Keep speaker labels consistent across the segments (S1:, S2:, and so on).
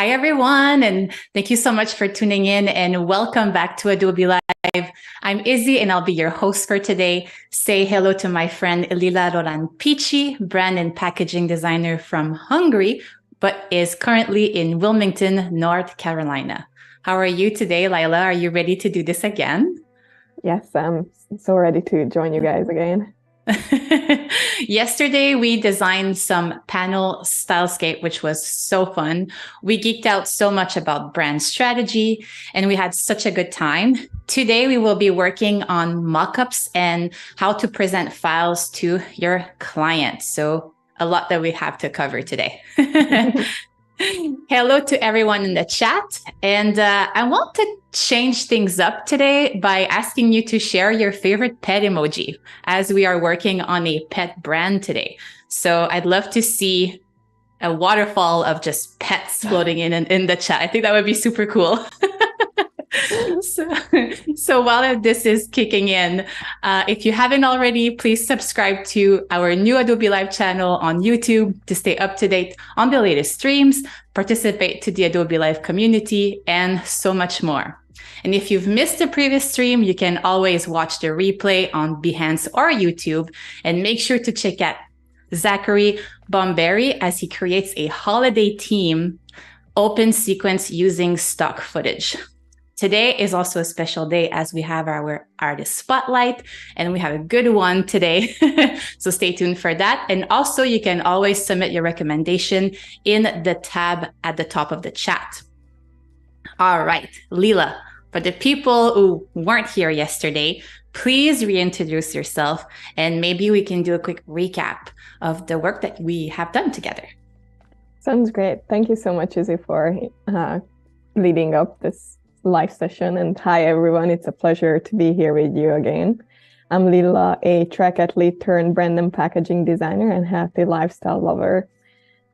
S1: Hi, everyone, and thank you so much for tuning in and welcome back to Adobelive. I'm Izzy and I'll be your host for today. Say hello to my friend Lilla Lorand Peachee, brand and packaging designer from Hungary, but is currently in Wilmington, North Carolina. How are you today, Lila? Are you ready to do this again?
S2: Yes, I'm so ready to join you guys again.
S1: Yesterday, we designed some panel stylescape, which was so fun. We geeked out so much about brand strategy, and we had such a good time. Today, we will be working on mockups and how to present files to your clients. So a lot that we have to cover today. Hello to everyone in the chat. And I want to change things up today by asking you to share your favorite pet emoji as we are working on a pet brand today. So I'd love to see a waterfall of just pets floating in the chat. I think that would be super cool. So while this is kicking in, if you haven't already, please subscribe to our new Adobelive channel on YouTube to stay up to date on the latest streams, participate to the Adobelive community, and so much more. And if you've missed the previous stream, you can always watch the replay on Behance or YouTube, and make sure to check out Zachary Bomberry as he creates a holiday theme open sequence using stock footage. Today is also a special day as we have our artist spotlight, and we have a good one today. So stay tuned for that. And also you can always submit your recommendation in the tab at the top of the chat. All right, Lila, for the people who weren't here yesterday, please reintroduce yourself and maybe we can do a quick recap of the work that we have done together.
S2: Sounds great. Thank you so much, Izzy, for leading up this live session. And hi, everyone. It's a pleasure to be here with you again. I'm Lilla, a track athlete turned brand and packaging designer and healthy lifestyle lover.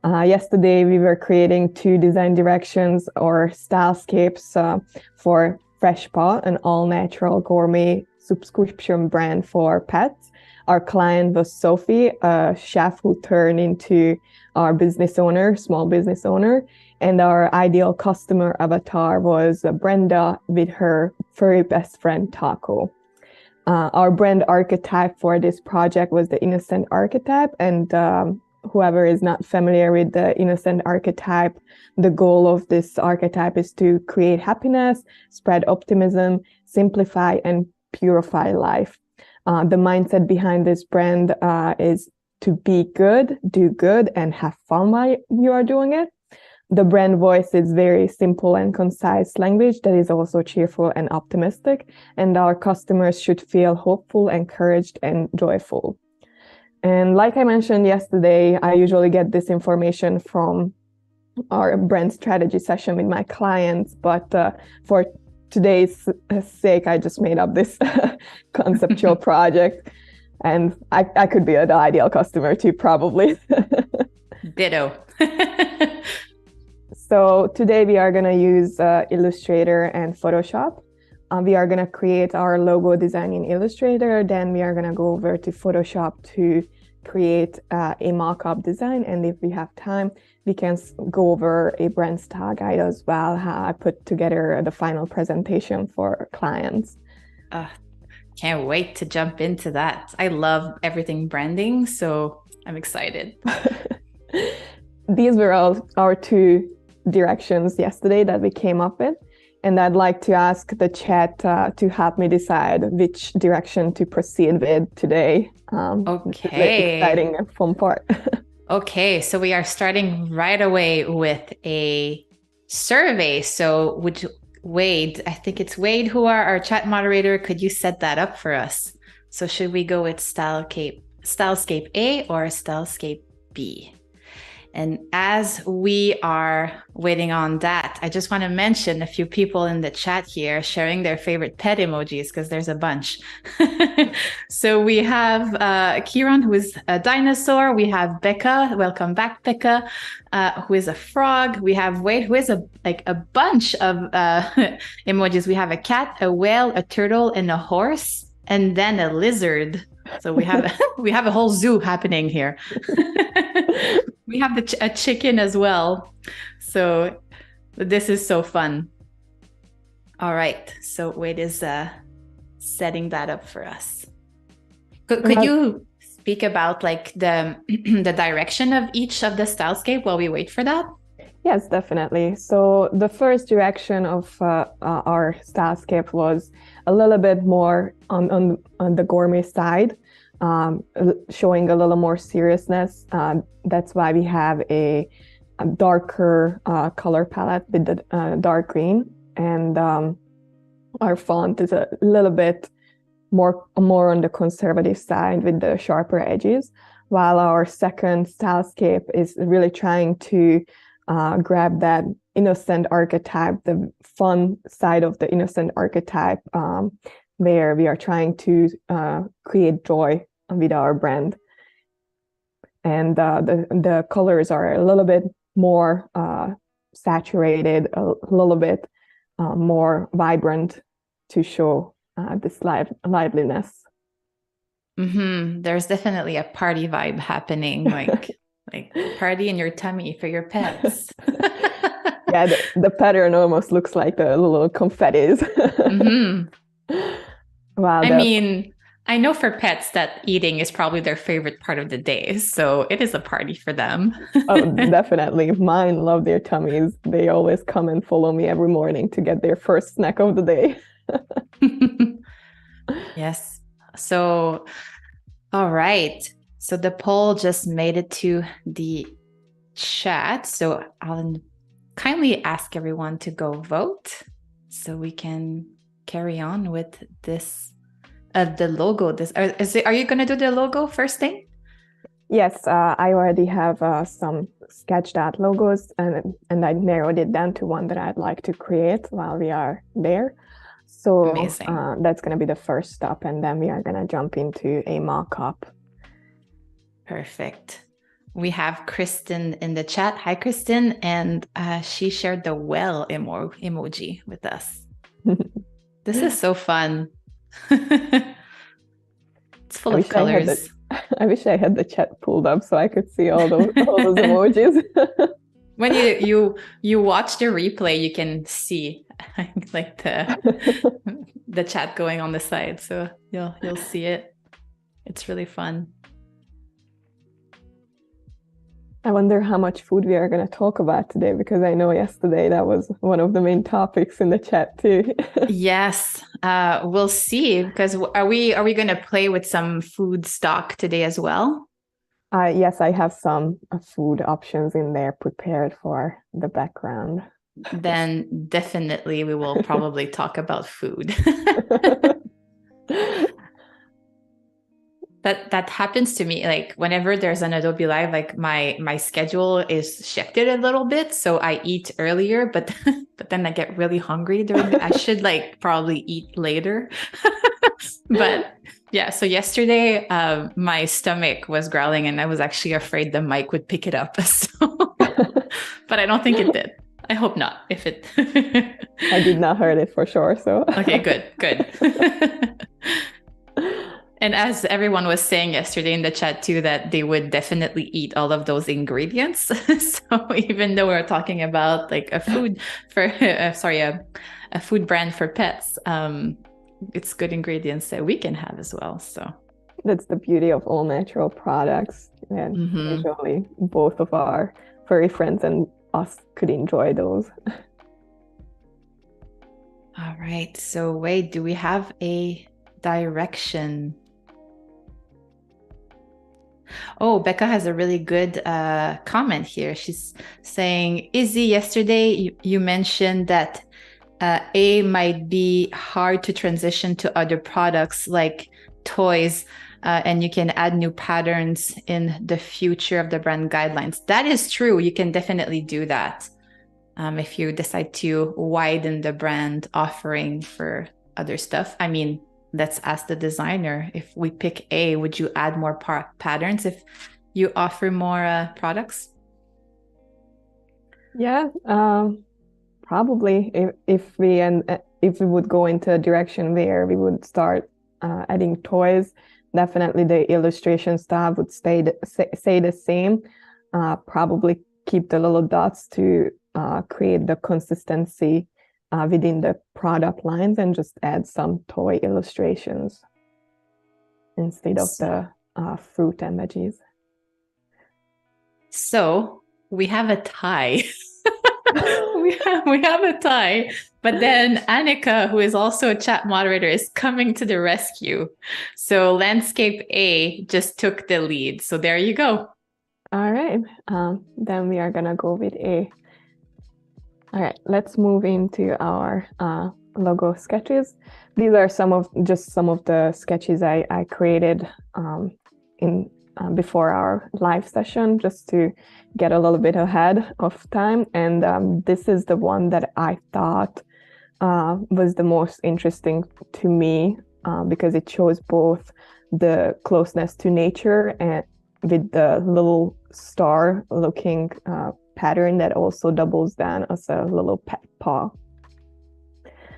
S2: Yesterday, we were creating 2 design directions or stylescapes for Fresh Paw, an all-natural gourmet subscription brand for pets. Our client was Sophie, a chef who turned into our business owner, small business owner. And our ideal customer avatar was Brenda with her furry best friend, Taco. Our brand archetype for this project was the innocent archetype. And whoever is not familiar with the innocent archetype, the goal of this archetype is to create happiness, spread optimism, simplify and purify life. The mindset behind this brand is to be good, do good, and have fun while you are doing it. The brand voice is very simple and concise language that is also cheerful and optimistic, and our customers should feel hopeful, encouraged, and joyful. And like I mentioned yesterday, I usually get this information from our brand strategy session with my clients, but for today's sake, I just made up this conceptual project, and I could be the ideal customer too, probably.
S1: Ditto.
S2: So today we are going to use Illustrator and Photoshop. We are going to create our logo design in Illustrator. Then we are going to go over to Photoshop to create a mock-up design. And if we have time, we can go over a brand style guide as well, how I put together the final presentation for clients.
S1: Can't wait to jump into that. I love everything branding, so I'm excited.
S2: These were all our 2 directions yesterday that we came up with, and I'd like to ask the chat to help me decide which direction to proceed with today.
S1: Okay.
S2: The exciting and fun part.
S1: Okay, so we are starting right away with a survey. So Wade, I think it's Wade who are our chat moderator. Could you set that up for us? So should we go with Stylescape A or Stylescape B? And as we are waiting on that, I just want to mention a few people in the chat here sharing their favorite pet emojis because there's a bunch. So we have Kieran, who is a dinosaur. We have Becca. Welcome back, Becca, who is a frog. We have Wade, who is a bunch of emojis. We have a cat, a whale, a turtle, and a horse, and then a lizard. So we have a whole zoo happening here. We have a chicken as well. So This is so fun. All right. So Wade is setting that up for us. Could you speak about like the the direction of each of the stylescape while we wait for that?
S2: Yes, definitely. So the first direction of our stylescape was a little bit more on the gourmet side, showing a little more seriousness. That's why we have a darker color palette with the dark green, and our font is a little bit more on the conservative side with the sharper edges, while our second stylescape is really trying to grab that innocent archetype, the fun side of the innocent archetype, where we are trying to create joy with our brand. And the colors are a little bit more saturated, a little bit more vibrant to show this liveliness.
S1: There's definitely a party vibe happening, like party in your tummy for your pets.
S2: Yeah, the pattern almost looks like the little confettis.
S1: Wow. I mean, I know for pets that eating is probably their favorite part of the day, so it is a party for them.
S2: Oh, definitely. Mine love their tummies. They always come and follow me every morning to get their first snack of the day.
S1: Yes. So, all right. So the poll just made it to the chat. So I'll kindly ask everyone to go vote so we can carry on with this, the logo. Are you going to do the logo first thing?
S2: Yes, I already have some sketched out logos, and I narrowed it down to one that I'd like to create while we are there. So that's going to be the first stop, and then we are going to jump into a mock-up.
S1: Perfect. We have Kristen in the chat. Hi, Kristen. And she shared the well emoji with us. This is so fun. It's full of colors.
S2: I wish I had the chat pulled up so I could see all those emojis.
S1: When you watch the replay, you can see like the chat going on the side. So you'll see it. It's really fun.
S2: I wonder how much food we are going to talk about today, because I know yesterday that was one of the main topics in the chat too.
S1: Yes, we'll see. Because are we going to play with some food stock today as well?
S2: Yes, I have some food options in there prepared for the background.
S1: Then definitely we will probably talk about food. That happens to me, like whenever there's an Adobelive, like my schedule is shifted a little bit, so I eat earlier, but then I get really hungry I should like probably eat later. But yeah, so yesterday my stomach was growling and I was actually afraid the mic would pick it up. So but I don't think it did. I hope not. If it
S2: I did not heard it for sure, so
S1: okay, good. And as everyone was saying yesterday in the chat too, that they would definitely eat all of those ingredients. So even though we're talking about like a food for, a food brand for pets, it's good ingredients that we can have as well. So
S2: that's the beauty of all natural products. And usually both of our furry friends and us could enjoy those.
S1: All right. So Wade, do we have a direction? Oh, Becca has a really good comment here. She's saying, Izzy, yesterday you mentioned that A might be hard to transition to other products like toys, and you can add new patterns in the future of the brand guidelines. That is true. You can definitely do that if you decide to widen the brand offering for other stuff. I mean, let's ask the designer. If we pick A, would you add more patterns if you offer more products?
S2: Yeah, probably. If we would go into a direction where we would start adding toys, definitely the illustration style would stay the same. Probably keep the little dots to create the consistency within the product lines and just add some toy illustrations instead of the fruit and veggies.
S1: So we have a tie. we have a tie. But then Annika, who is also a chat moderator, is coming to the rescue. So Landscape A just took the lead. So there you go.
S2: All right. Then we are going to go with A. All right, let's move into our logo sketches. These are some of the sketches I created in before our live session, just to get a little bit ahead of time. And this is the one that I thought was the most interesting to me because it shows both the closeness to nature and with the little star looking pattern that also doubles down as a little pet paw.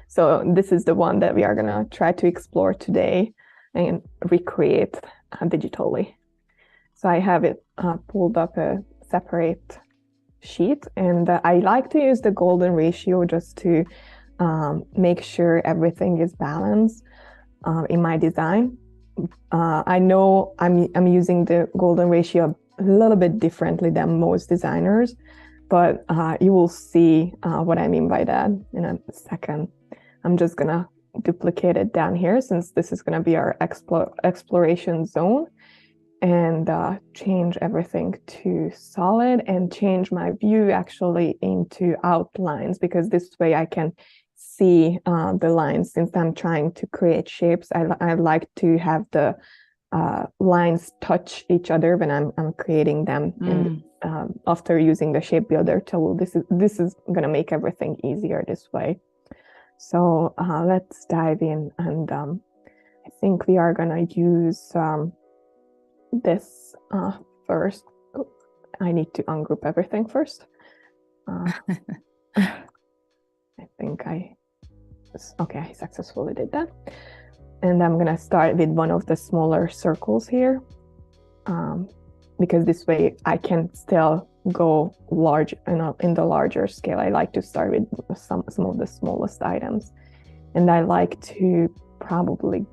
S2: So this is the one that we are gonna try to explore today and recreate digitally. So I have it pulled up a separate sheet, and I like to use the golden ratio just to make sure everything is balanced in my design. I know I'm using the golden ratio a little bit differently than most designers, but you will see what I mean by that in a second. I'm just gonna duplicate it down here since this is gonna be our exploration zone, and change everything to solid and change my view actually into outlines, because this way I can see the lines. Since I'm trying to create shapes, I like to have the lines touch each other when I'm creating them. And after using the shape builder tool, this is going to make everything easier this way. So let's dive in, and I think we are going to use this first. Oh, I need to ungroup everything first. I think I successfully did that. And I'm gonna start with one of the smaller circles here, because this way I can still go large in the larger scale. I like to start with some of the smallest items, and I like to probably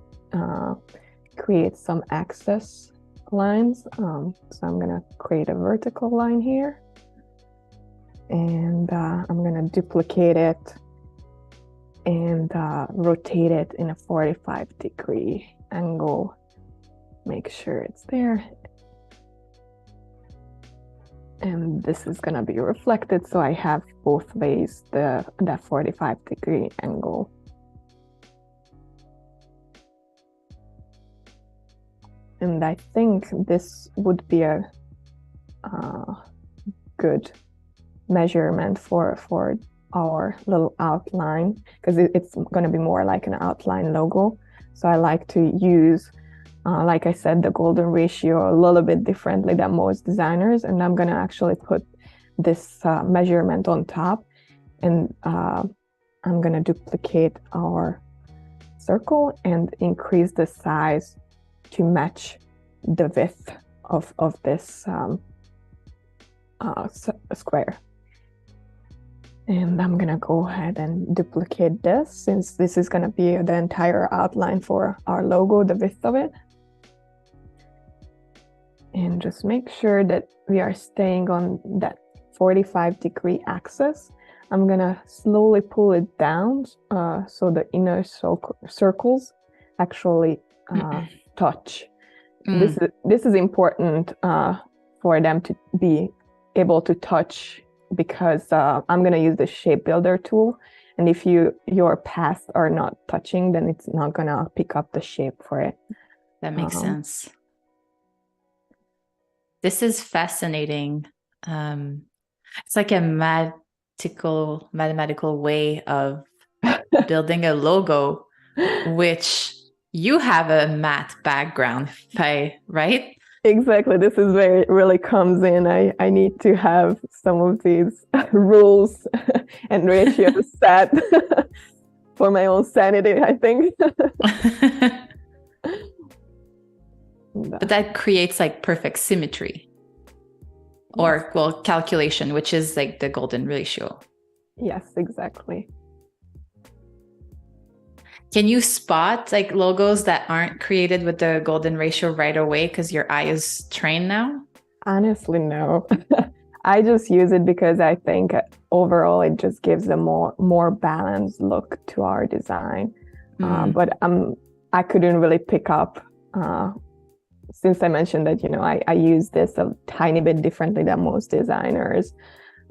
S2: create some axis lines. So I'm gonna create a vertical line here, and I'm gonna duplicate it and rotate it in a 45-degree angle. Make sure it's there. And this is gonna be reflected, so I have both ways that 45-degree angle. And I think this would be a good measurement for our little outline, because it's going to be more like an outline logo. So I like to use, like I said, the golden ratio a little bit differently than most designers. And I'm going to actually put this measurement on top, and I'm going to duplicate our circle and increase the size to match the width of this square. And I'm gonna go ahead and duplicate this, since this is gonna be the entire outline for our logo, the width of it. And just make sure that we are staying on that 45-degree axis. I'm gonna slowly pull it down so the inner circles actually touch. This is important for them to be able to touch, because I'm going to use the shape builder tool, and if your paths are not touching, then it's not going to pick up the shape for it.
S1: That makes sense. This is fascinating. It's like a mathematical way of building a logo, which you have a math background, right?
S2: Exactly. This is where it really comes in. I need to have some of these rules and ratios set for my own sanity, I think.
S1: But that creates like perfect symmetry. or well, calculation, which is like the golden ratio.
S2: Yes, exactly.
S1: Can you spot like logos that aren't created with the golden ratio right away because your eye is trained now?
S2: Honestly, no. I just use it because I think overall it just gives a more balanced look to our design. But I couldn't really pick up since I mentioned that, I use this a tiny bit differently than most designers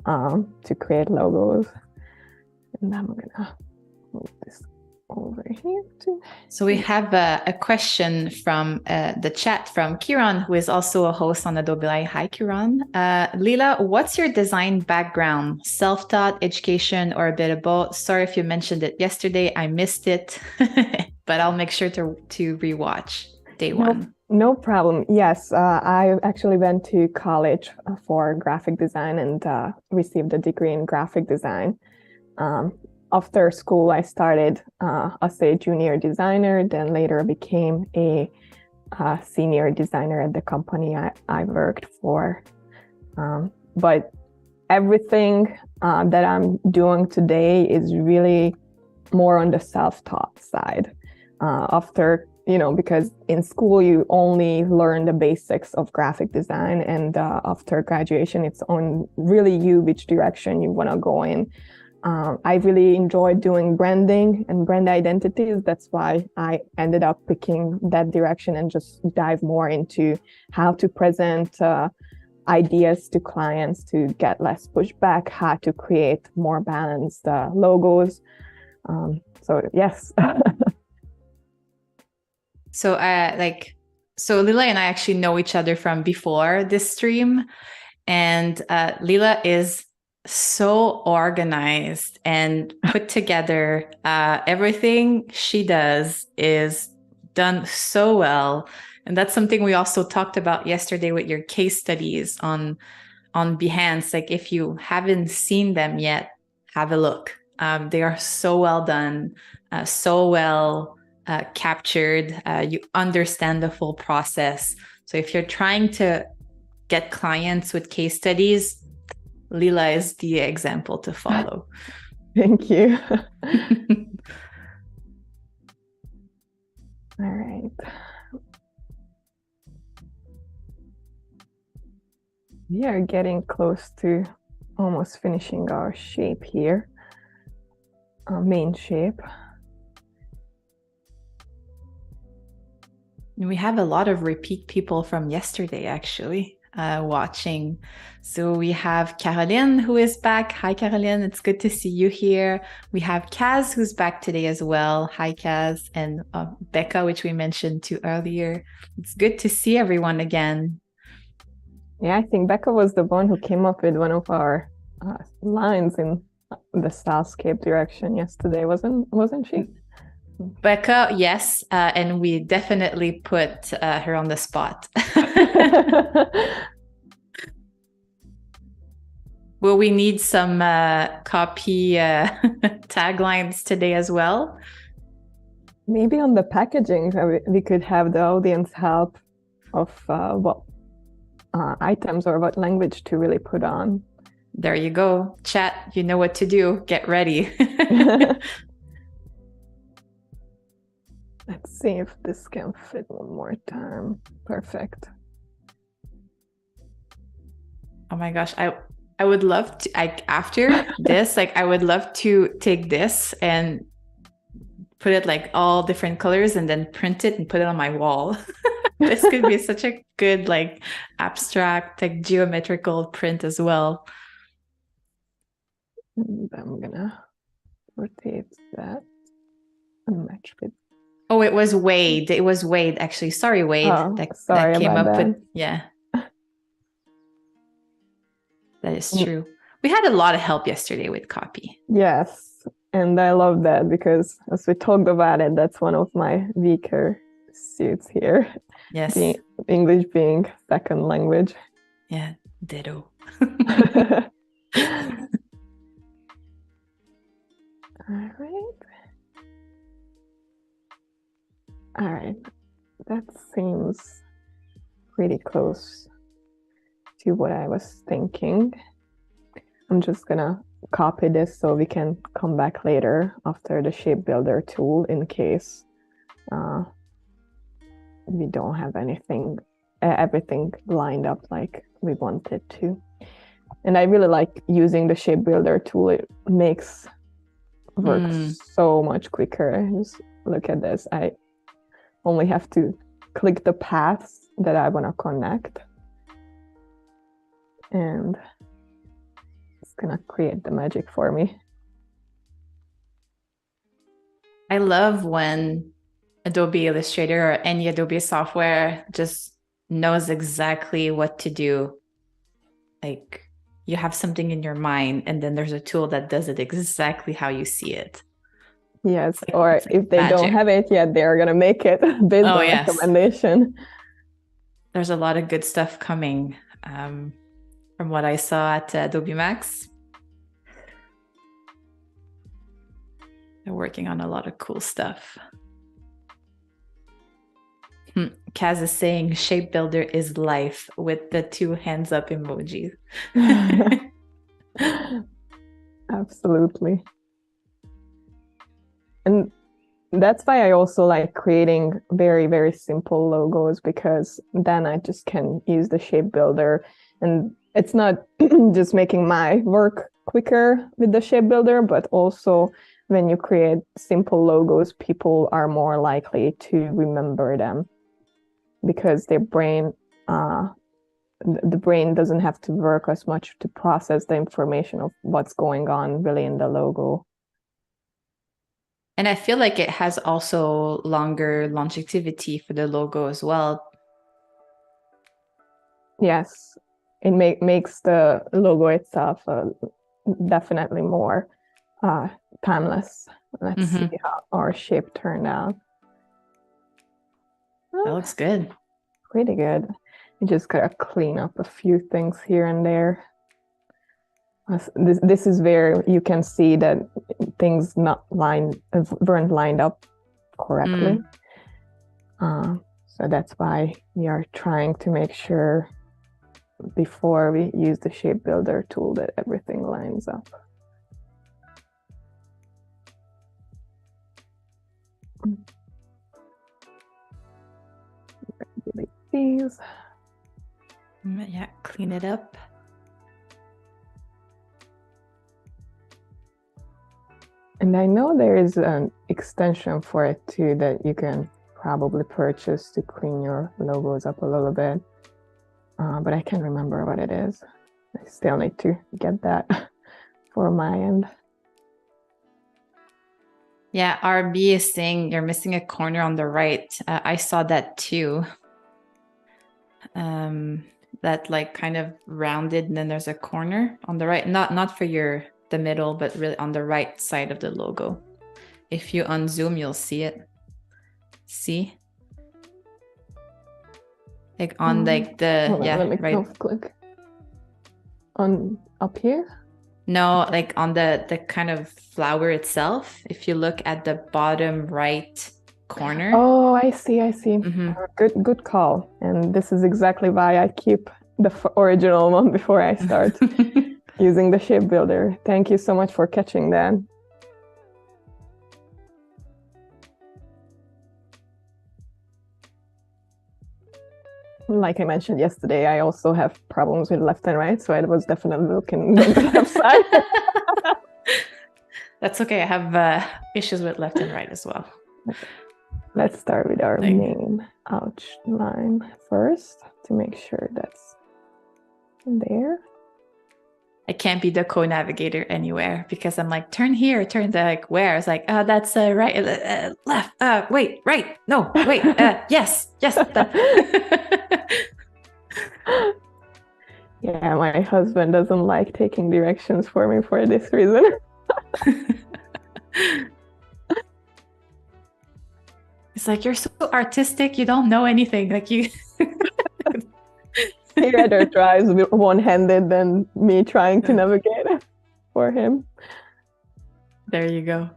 S2: to create logos. And I'm gonna move this over here too.
S1: So we have a question from the chat from Kiran, who is also a host on Adobelive. Hi, Kiran. Lilla, what's your design background? Self-taught, education, or a bit of both? Sorry if you mentioned it yesterday. I missed it, but I'll make sure to rewatch day one.
S2: No problem. Yes, I actually went to college for graphic design and received a degree in graphic design. After school, I started as a junior designer, then later became a senior designer at the company I worked for. But everything that I'm doing today is really more on the self-taught side. Because in school you only learn the basics of graphic design, and after graduation, it's on really you which direction you want to go in. I really enjoy doing branding and brand identities. That's why I ended up picking that direction and just dive more into how to present ideas to clients to get less pushback, how to create more balanced logos. So yes.
S1: So Lilla and I actually know each other from before this stream, and Lilla is so organized and put together. Everything she does is done so well, and that's something we also talked about yesterday with your case studies on Behance. Like, if you haven't seen them yet, have a look. They are so well done, so well captured. You understand the full process. So if you're trying to get clients with case studies, Lilla is the example to follow.
S2: Thank you. All right. We are getting close to almost finishing our shape here, our main shape.
S1: We have a lot of repeat people from yesterday, actually, watching. So we have Caroline, who is back. Hi, Caroline. It's good to see you here. We have Kaz, who's back today as well. Hi, Kaz. And Becca, which we mentioned too earlier. It's good to see everyone again.
S2: Yeah, I think Becca was the one who came up with one of our lines in the Stylescape direction yesterday, wasn't she?
S1: Becca, yes, and we definitely put her on the spot. Will we need some copy taglines today as well?
S2: Maybe on the packaging, we could have the audience help of what items or what language to really put on.
S1: There you go. Chat, you know what to do. Get ready.
S2: Let's see if this can fit one more time. Perfect.
S1: Oh my gosh. I would love to, after this, I would love to take this and put it like all different colors and then print it and put it on my wall. This could be such a good, abstract, geometrical print as well.
S2: And I'm gonna rotate that and match with.
S1: Oh, it was Wade. It was Wade, actually. Sorry, Wade.
S2: Sorry
S1: that came
S2: about
S1: up
S2: that.
S1: with, yeah. That is true. We had a lot of help yesterday with copy.
S2: Yes, and I love that because as we talked about it, that's one of my weaker suits here.
S1: Yes.
S2: English being second language.
S1: Yeah, ditto.
S2: All right, that seems pretty close to what I was thinking. I'm just gonna copy this so we can come back later after the shape builder tool in case we don't have everything lined up like we wanted to. And I really like using the shape builder tool. It makes work so much quicker. Just look at this. I only have to click the paths that I want to connect, and it's gonna create the magic for me.
S1: I love when Adobe Illustrator or any Adobe software just knows exactly what to do. Like, you have something in your mind and then there's a tool that does it exactly how you see it.
S2: Yes, or if they don't have it yet, they're gonna make it based on recommendation.
S1: There's a lot of good stuff coming from what I saw at Adobe Max. They're working on a lot of cool stuff. Kaz is saying shape builder is life with the 2 hands up emoji.
S2: Absolutely. And that's why I also like creating very, very simple logos, because then I just can use the shape builder, and it's not just making my work quicker with the shape builder, but also when you create simple logos, people are more likely to remember them because their brain, the brain doesn't have to work as much to process the information of what's going on really in the logo.
S1: And I feel like it has also longer longevity for the logo as well.
S2: Yes, it makes the logo itself definitely more timeless. Let's see how our shape turned out.
S1: That looks good.
S2: Pretty good. You just gotta clean up a few things here and there. This is where you can see that things weren't lined up correctly. So that's why we are trying to make sure before we use the shape builder tool that everything lines up. Delete these.
S1: Yeah, clean it up.
S2: And I know there is an extension for it too that you can probably purchase to clean your logos up a little bit, but I can't remember what it is. I still need to get that for my end.
S1: Yeah, RB is saying you're missing a corner on the right. I saw that too. That like kind of rounded, and then there's a corner on the right. Not for the middle, but really on the right side of the logo. If you unzoom, you'll see it. See? Like on like the
S2: let me
S1: right.
S2: click on up here.
S1: No, like on the kind of flower itself. If you look at the bottom right corner.
S2: Oh, I see. Good call. And this is exactly why I keep the original one before I start using the shape builder. Thank you so much for catching that. Like I mentioned yesterday, I also have problems with left and right, so I was definitely looking on the left side.
S1: That's okay. I have issues with left and right as well.
S2: Let's start with our main outline first to make sure that's there.
S1: I can't be the co-navigator anywhere because I'm like, turn here, turn there, like where? It's like, oh, that's right, left, wait, right, no, wait, yes.
S2: Yeah, my husband doesn't like taking directions for me for this reason.
S1: It's like, you're so artistic, you don't know anything. Like you.
S2: He rather drives one-handed than me trying to navigate for him.
S1: There you go.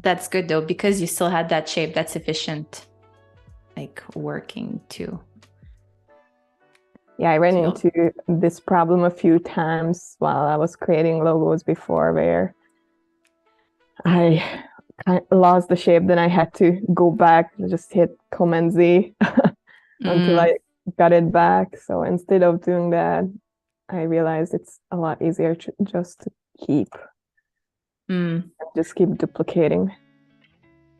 S1: That's good though, because you still had that shape. That's efficient, like working too.
S2: Yeah, I ran into this problem a few times while I was creating logos before, where I lost the shape. Then I had to go back and just hit Command Z until I got it back. So instead of doing that, I realized it's a lot easier just to just keep duplicating.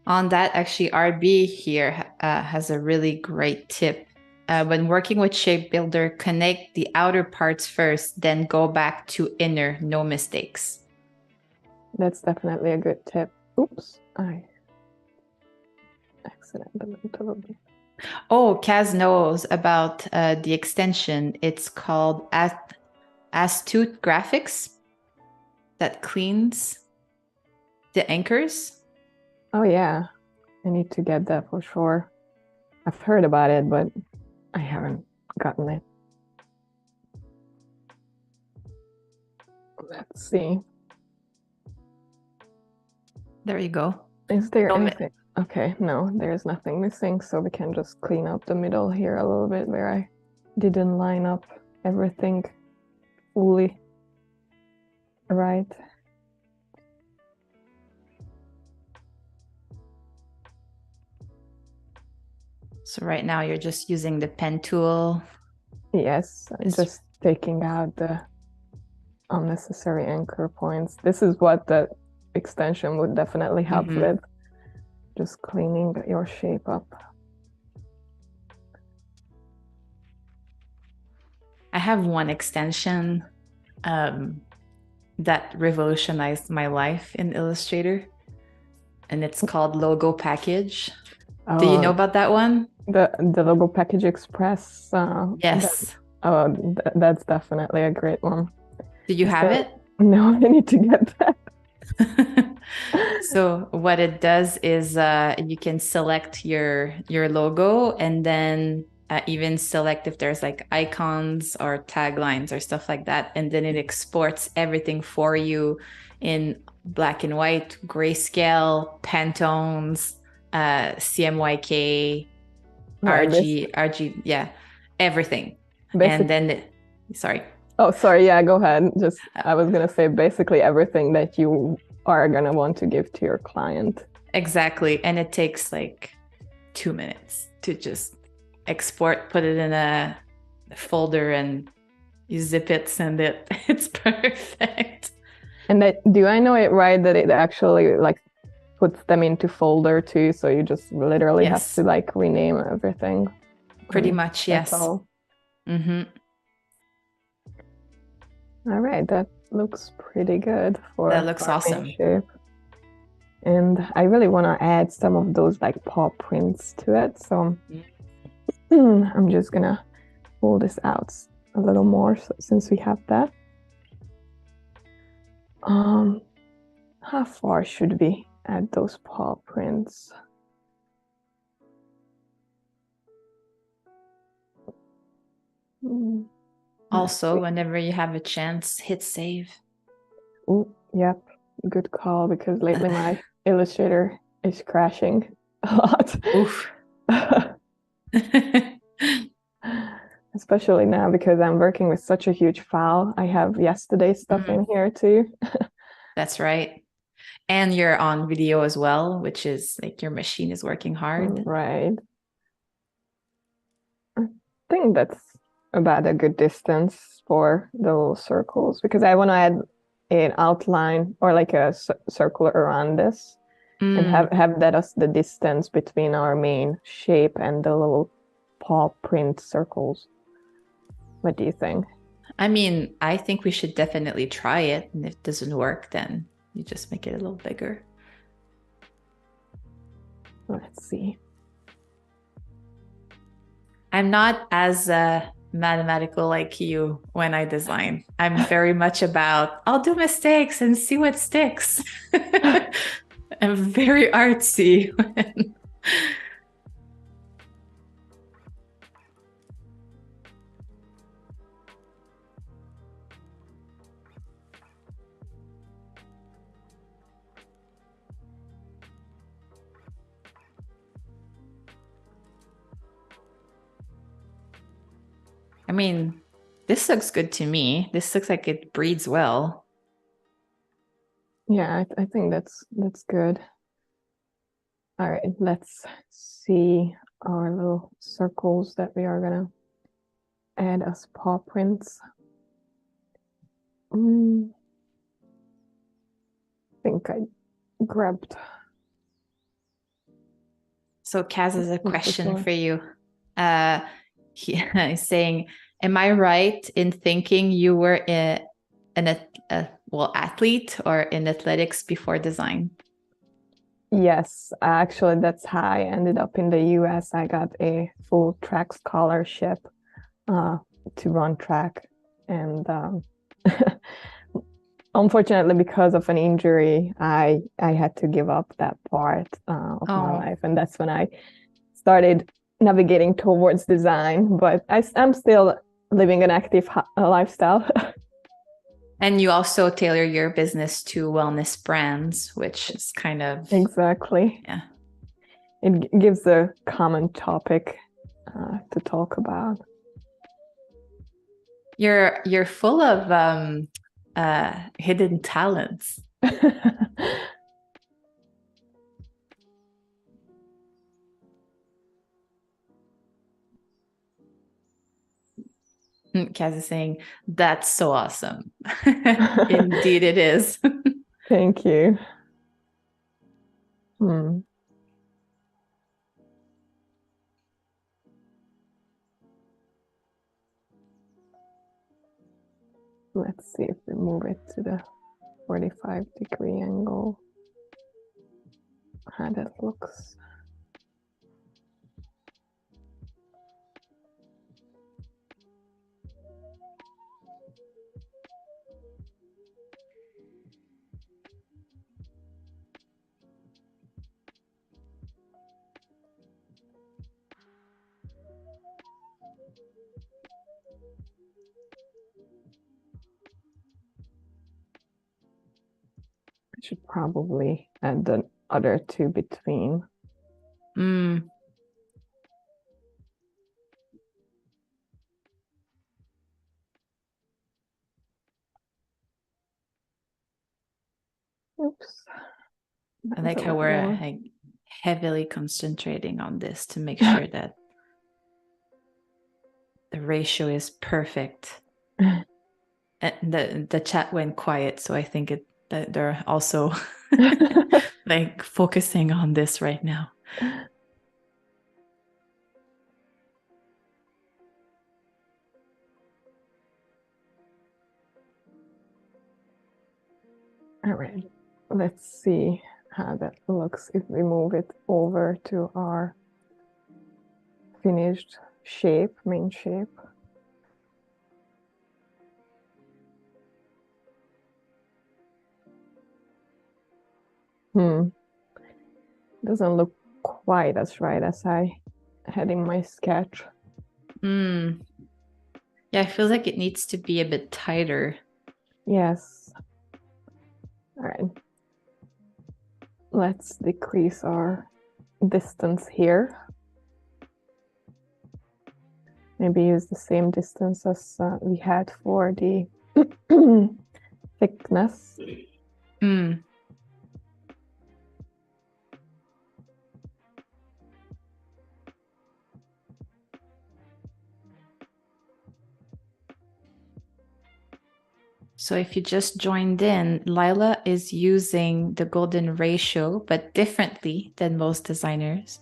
S1: On that, actually, RB here has a really great tip. When working with Shape Builder, connect the outer parts first, then go back to inner, no mistakes.
S2: That's definitely a good tip. Oops, I accidentally went a little bit.
S1: Oh, Kaz knows about the extension. It's called Astute Graphics that cleans the anchors.
S2: Oh yeah, I need to get that for sure. I've heard about it, but I haven't gotten it. Let's see.
S1: There you go.
S2: Is there anything? Okay, no, there's nothing missing, so we can just clean up the middle here a little bit where I didn't line up everything fully right.
S1: So right now you're just using the pen tool.
S2: Yes, just taking out the unnecessary anchor points. This is what the extension would definitely help with. Just cleaning your shape up.
S1: I have one extension that revolutionized my life in Illustrator, and it's called Logo Package. Do you know about that one?
S2: The Logo Package Express.
S1: Yes.
S2: That's definitely a great one.
S1: Do you have it?
S2: No, I need to get that.
S1: So what it does is you can select your logo, and then even select if there's like icons or taglines or stuff like that, and then it exports everything for you in black and white, grayscale, Pantones, CMYK, RG, yeah, everything. And then sorry.
S2: Oh, sorry. Yeah, go ahead. Just I was gonna say basically everything that you are gonna want to give to your client.
S1: Exactly. And it takes like 2 minutes to just export, put it in a folder, and you zip it, send it. It's perfect.
S2: And do I know it right that it actually like puts them into folder too? So you just literally have to like rename everything.
S1: Pretty much, yes.
S2: All. All right, that looks pretty good for
S1: that looks awesome.
S2: Shape. And I really want to add some of those like paw prints to it. So I'm just gonna pull this out a little more since we have that. How far should we add those paw prints?
S1: Also, whenever you have a chance, hit save.
S2: Oh, yep. Good call, because lately my Illustrator is crashing a lot.
S1: Oof.
S2: Especially now because I'm working with such a huge file. I have yesterday's stuff in here too.
S1: That's right. And you're on video as well, which is like your machine is working hard.
S2: Right. I think that's about a good distance for the little circles, because I want to add an outline or like a circle around this and have that as the distance between our main shape and the little paw print circles. What do you think?
S1: I mean, I think we should definitely try it. And if it doesn't work, then you just make it a little bigger.
S2: Let's see.
S1: I'm not as mathematical like you when I design. I'm very much about, I'll do mistakes and see what sticks. I'm very artsy. I mean, this looks good to me. This looks like it breathes well.
S2: Yeah, I think that's good. All right, let's see our little circles that we are gonna add as paw prints. I think I grabbed.
S1: So Kaz has a question for you. He's saying, am I right in thinking you were an athlete or in athletics before design?
S2: Yes, actually, that's how I ended up in the US. I got a full track scholarship to run track. And unfortunately, because of an injury, I had to give up that part of my life. And that's when I started navigating towards design. But I'm still living an active lifestyle.
S1: And you also tailor your business to wellness brands, which is kind of...
S2: Exactly.
S1: Yeah.
S2: It gives a common topic to talk about.
S1: You're full of hidden talents. Kaz is saying, that's so awesome. Indeed it is.
S2: Thank you. Let's see if we move it to the 45-degree angle, how that looks. I should probably add the other two between. Oops.
S1: I like how we're heavily concentrating on this to make sure that the ratio is perfect. And the chat went quiet, so I think that they're also like focusing on this right now.
S2: All right, let's see how that looks if we move it over to our finished shape, main shape. Doesn't look quite as right as I had in my sketch.
S1: Yeah, it feels like it needs to be a bit tighter.
S2: Yes. All right. Let's decrease our distance here. Maybe use the same distance as we had for the thickness.
S1: So if you just joined in, Lila is using the golden ratio, but differently than most designers,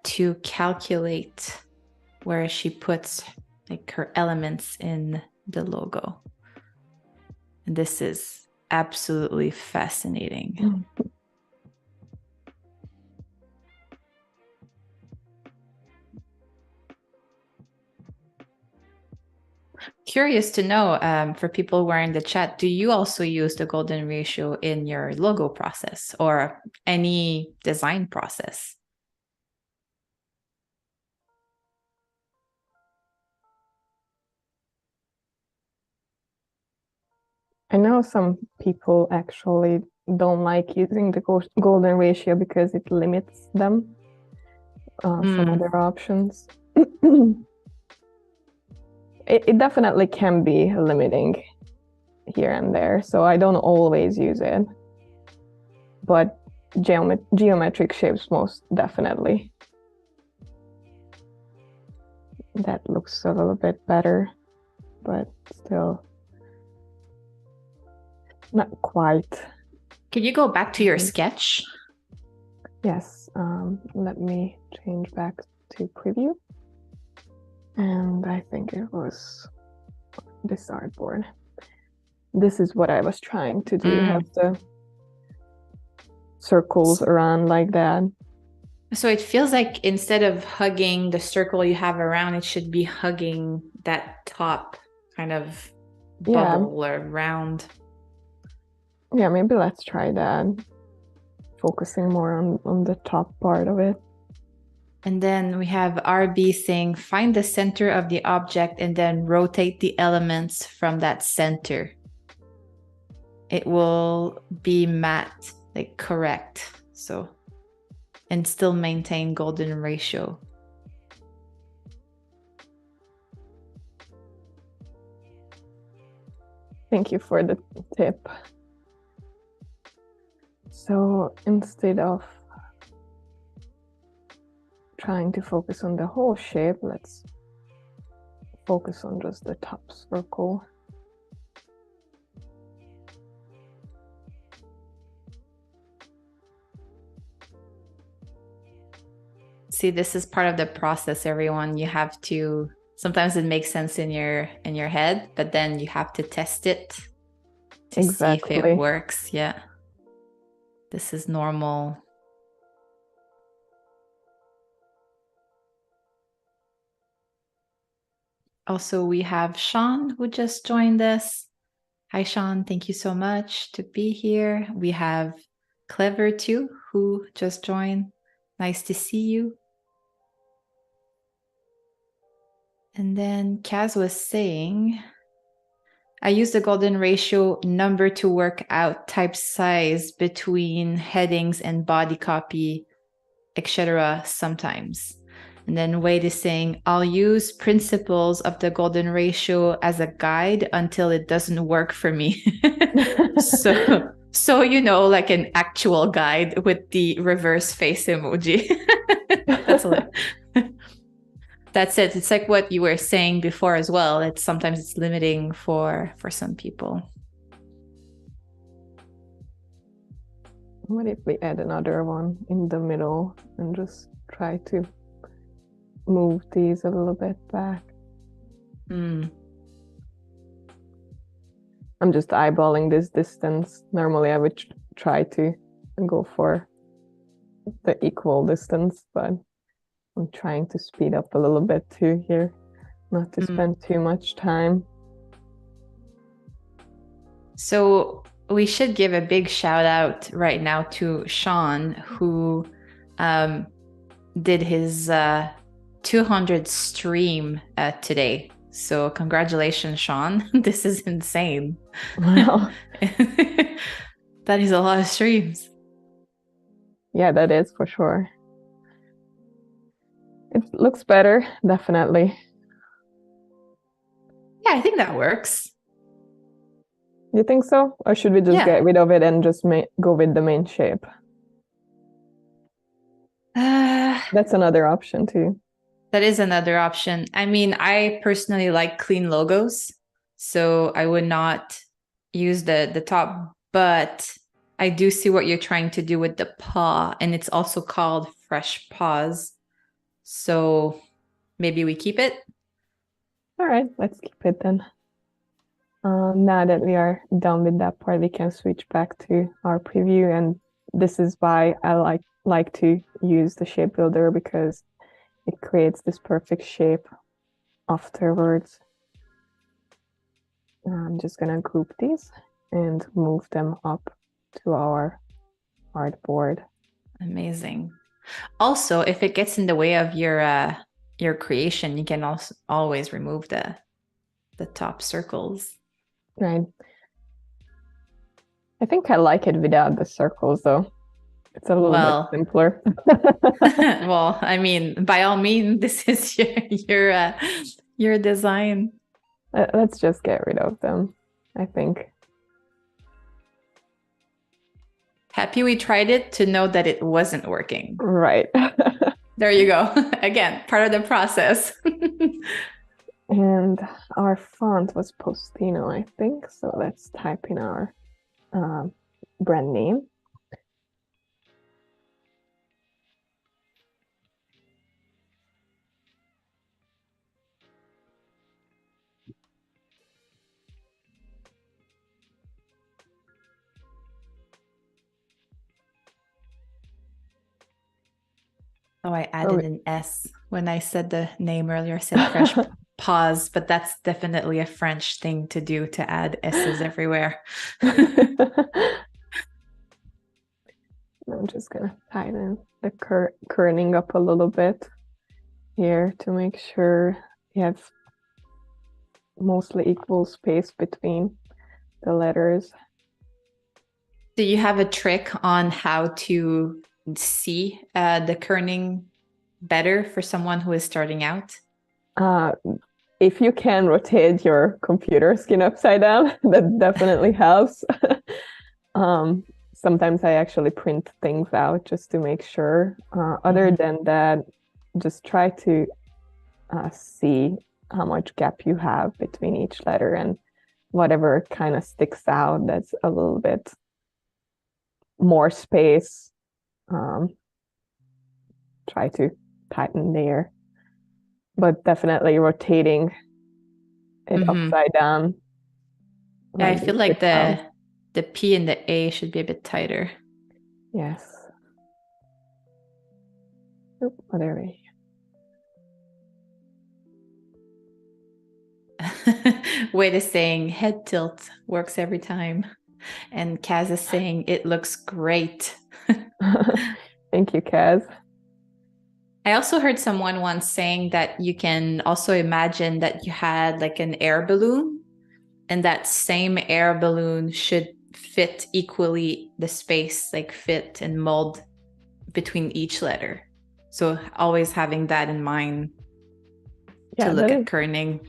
S1: to calculate where she puts like her elements in the logo. And this is absolutely fascinating. Curious to know, for people who are in the chat, do you also use the golden ratio in your logo process or any design process?
S2: I know some people actually don't like using the golden ratio because it limits them some other options. it definitely can be limiting here and there, so I don't always use it. But geometric shapes most definitely. That looks a little bit better, but still not quite.
S1: Can you go back to your sketch?
S2: Yes, let me change back to preview. And I think it was this artboard. This is what I was trying to do, have the circles around like that.
S1: So it feels like instead of hugging the circle you have around, it should be hugging that top kind of bubble or round.
S2: Yeah, maybe let's try that. Focusing more on the top part of it.
S1: And then we have RB saying, find the center of the object and then rotate the elements from that center. It will be matte, like correct. So, and still maintain golden ratio.
S2: Thank you for the tip. So instead of trying to focus on the whole shape, let's focus on just the top circle.
S1: See, this is part of the process, everyone. You have to, sometimes it makes sense in your head, but then you have to test it to see if it works. Yeah. This is normal. Also, we have Sean who just joined us. Hi, Sean. Thank you so much to be here. We have Clever too, who just joined. Nice to see you. And then Kaz was saying, I use the golden ratio number to work out type size between headings and body copy, etc. sometimes. And then Wade is saying, I'll use principles of the golden ratio as a guide until it doesn't work for me. So you know, like an actual guide with the reverse face emoji. That's it. It's like what you were saying before as well. Sometimes it's limiting for some people.
S2: What if we add another one in the middle and just try to move these a little bit back? I'm just eyeballing this distance. Normally I would try to go for the equal distance, but I'm trying to speed up a little bit too here, not to spend too much time.
S1: So we should give a big shout out right now to Sean, who did his 200 stream today. So congratulations, Sean. This is insane.
S2: Wow.
S1: That is a lot of streams.
S2: Yeah, that is for sure. It looks better, definitely.
S1: Yeah, I think that works.
S2: You think so? Or should we just get rid of it and just go with the main shape? That's another option too.
S1: That is another option. I mean, I personally like clean logos, so I would not use the top, but I do see what you're trying to do with the paw, and it's also called fresh paws. So maybe we keep it.
S2: All right, let's keep it then. Now that we are done with that part, we can switch back to our preview. And this is why I like to use the shape builder, because it creates this perfect shape afterwards. I'm just gonna group these and move them up to our artboard.
S1: Amazing. Also, if it gets in the way of your creation, you can also always remove the top circles.
S2: Right. I think I like it without the circles, though. It's a little bit simpler.
S1: Well, I mean, by all means, this is your design.
S2: Let's just get rid of them, I think.
S1: Happy we tried it to know that it wasn't working.
S2: Right.
S1: There you go. Again, part of the process.
S2: And our font was Postino, I think. So let's type in our brand name.
S1: Oh, I added an S when I said the name earlier. I said French pause, but that's definitely a French thing to do, to add S's everywhere.
S2: I'm just gonna tighten the kerning up a little bit here to make sure you have mostly equal space between the letters.
S1: Do you have a trick on how to see the kerning better for someone who is starting out?
S2: If you can rotate your computer screen upside down, that definitely helps. Sometimes I actually print things out just to make sure. Other than that, just try to see how much gap you have between each letter, and whatever kind of sticks out, that's a little bit more space. Try to tighten there, but definitely rotating it upside down.
S1: Yeah, I feel like the P and the A should be a bit tighter.
S2: Yes. Oh, there we
S1: go. Wade is saying head tilt works every time. And Kaz is saying it looks great.
S2: Thank you, Kaz.
S1: I also heard someone once saying that you can also imagine that you had like an air balloon, and that same air balloon should fit equally the space, like fit and mold between each letter. So always having that in mind to look at kerning.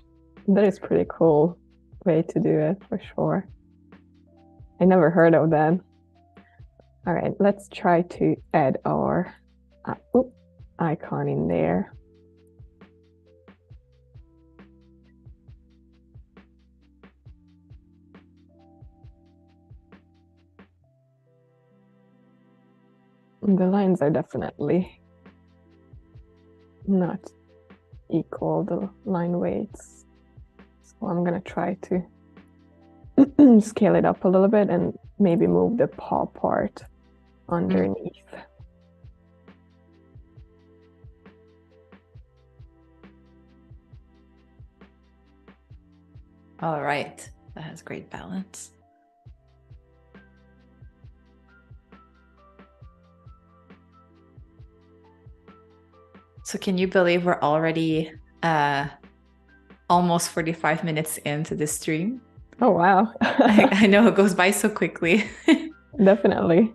S2: That is pretty cool way to do it, for sure. I never heard of that. All right, let's try to add our icon in there. The lines are definitely not equal, the line weights. So I'm gonna try to scale it up a little bit and maybe move the paw part underneath.
S1: All right, that has great balance. So can you believe we're already almost 45 minutes into the stream?
S2: Oh, wow.
S1: I know it goes by so quickly.
S2: Definitely.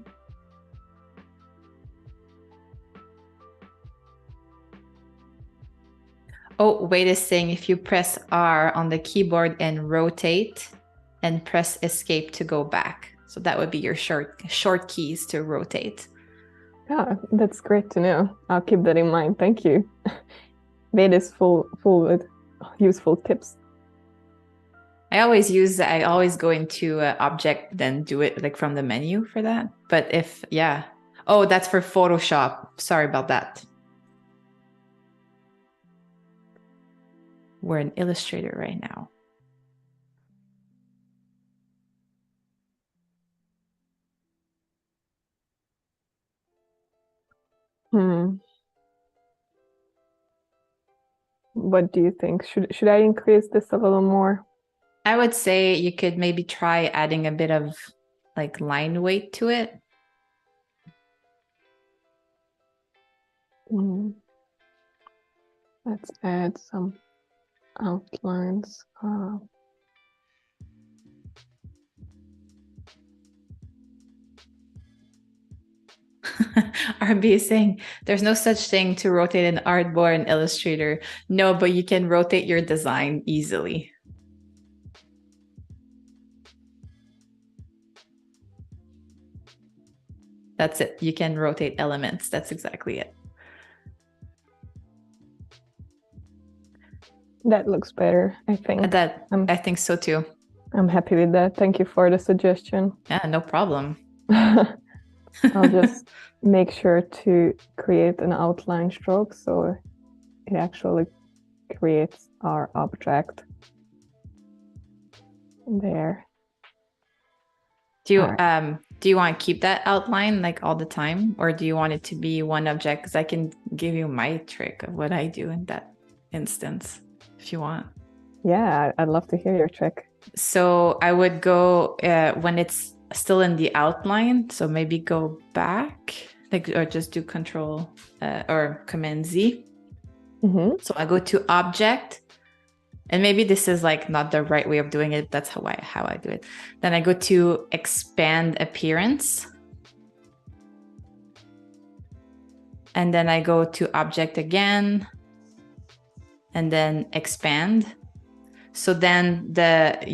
S1: Oh, Wade is saying if you press R on the keyboard and rotate and press escape to go back. So that would be your short keys to rotate.
S2: Yeah, that's great to know. I'll keep that in mind. Thank you. Wade is full with useful tips.
S1: I always go into object, then do it like from the menu for that. But oh, that's for Photoshop. Sorry about that. We're in Illustrator right now.
S2: What do you think? Should I increase this a little more?
S1: I would say you could maybe try adding a bit of like line weight to it.
S2: Let's add some outlines.
S1: RB is saying there's no such thing to rotate an artboard in Illustrator. No, but you can rotate your design easily. That's it. You can rotate elements. That's exactly it.
S2: That looks better, I think.
S1: I think so too.
S2: I'm happy with that. Thank you for the suggestion.
S1: Yeah, no problem.
S2: I'll just make sure to create an outline stroke so it actually creates our object there.
S1: Do you want to keep that outline like all the time, or do you want it to be one object? Because I can give you my trick of what I do in that instance if you want.
S2: Yeah, I'd love to hear your trick.
S1: So I would go when it's still in the outline. So maybe go back, like, or just do Control or Command Z. So I go to Object, and maybe this is like not the right way of doing it. That's how I do it. Then I go to Expand Appearance, and then I go to Object again, and then Expand. So then that's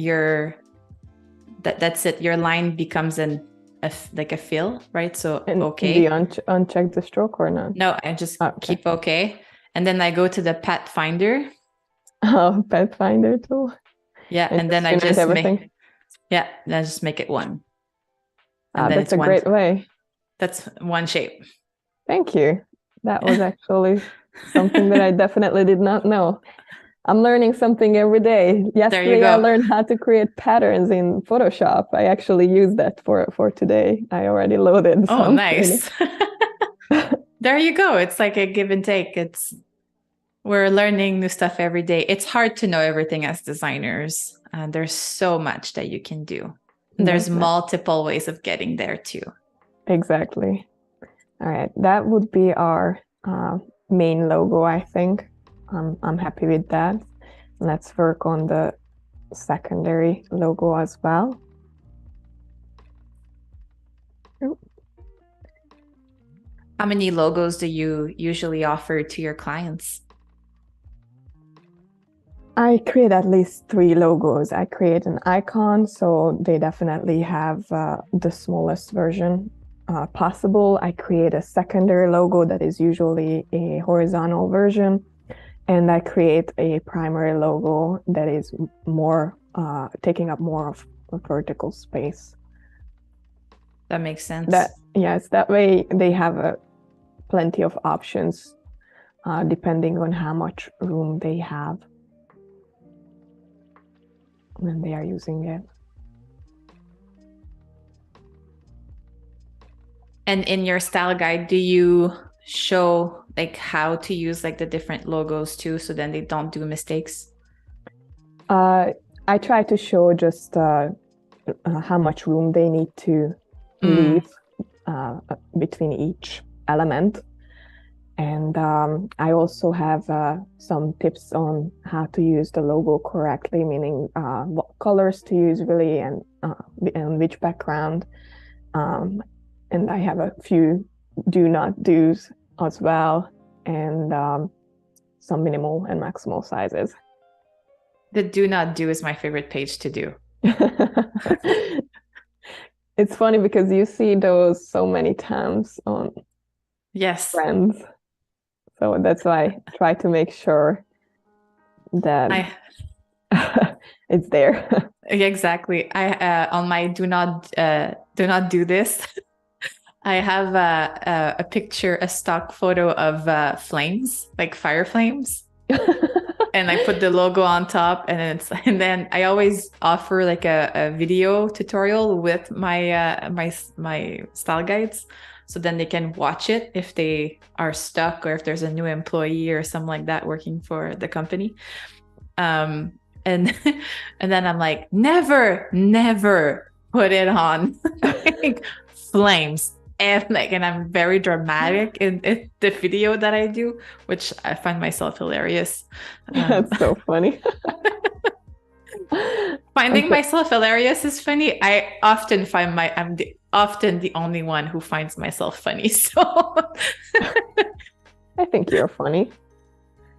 S1: it. Your line becomes like a fill, right? So okay.
S2: Do you uncheck the stroke or not?
S1: No, I just keep okay. And then I go to the Pathfinder.
S2: Oh, Pathfinder tool.
S1: Yeah, and then I just make it one. And then
S2: that's a great way.
S1: That's one shape.
S2: Thank you. That was actually something that I definitely did not know. I'm learning something every day. Yesterday, I learned how to create patterns in Photoshop. I actually used that for today. I already loaded.
S1: Oh, nice. There you go. It's like a give and take. We're learning new stuff every day. It's hard to know everything as designers. There's so much that you can do. There's multiple ways of getting there too.
S2: Exactly. All right. That would be our main logo, I think. I'm happy with that. Let's work on the secondary logo as well.
S1: How many logos do you usually offer to your clients?
S2: I create at least 3 logos. I create an icon, so they definitely have the smallest version possible. I create a secondary logo that is usually a horizontal version. And I create a primary logo that is more taking up more of a vertical space.
S1: That makes sense.
S2: That way they have plenty of options depending on how much room they have when they are using it.
S1: And in your style guide, do you show like how to use like the different logos too, so then they don't do mistakes?
S2: I try to show just how much room they need to leave between each element. And I also have some tips on how to use the logo correctly, meaning what colors to use really and which background. And I have a few do not do's as well, and some minimal and maximal sizes.
S1: The do not do is my favorite page to do.
S2: It's funny because you see those so many times on friends. So that's why I try to make sure that it's there.
S1: Exactly. I on my do not do this. I have a picture, a stock photo of flames, like fire flames. And I put the logo on top, and then I always offer like a video tutorial with my my style guides, so then they can watch it if they are stuck or if there's a new employee or something like that working for the company. And then I'm like, never put it on like, flames. And I'm very dramatic in the video that I do, which I find myself hilarious.
S2: That's so funny.
S1: Finding myself hilarious is funny. I often find I'm often the only one who finds myself funny. So
S2: I think you're funny.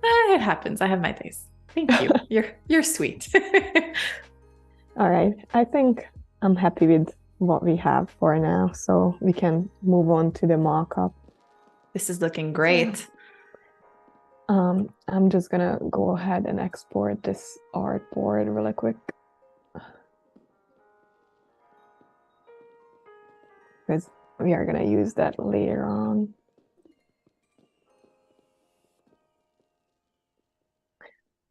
S1: It happens. I have my days. Thank you. You're sweet.
S2: All right. I think I'm happy with what we have for now, so we can move on to the mock-up.
S1: This is looking great.
S2: I'm just gonna go ahead and export this artboard really quick, because we are gonna use that later on.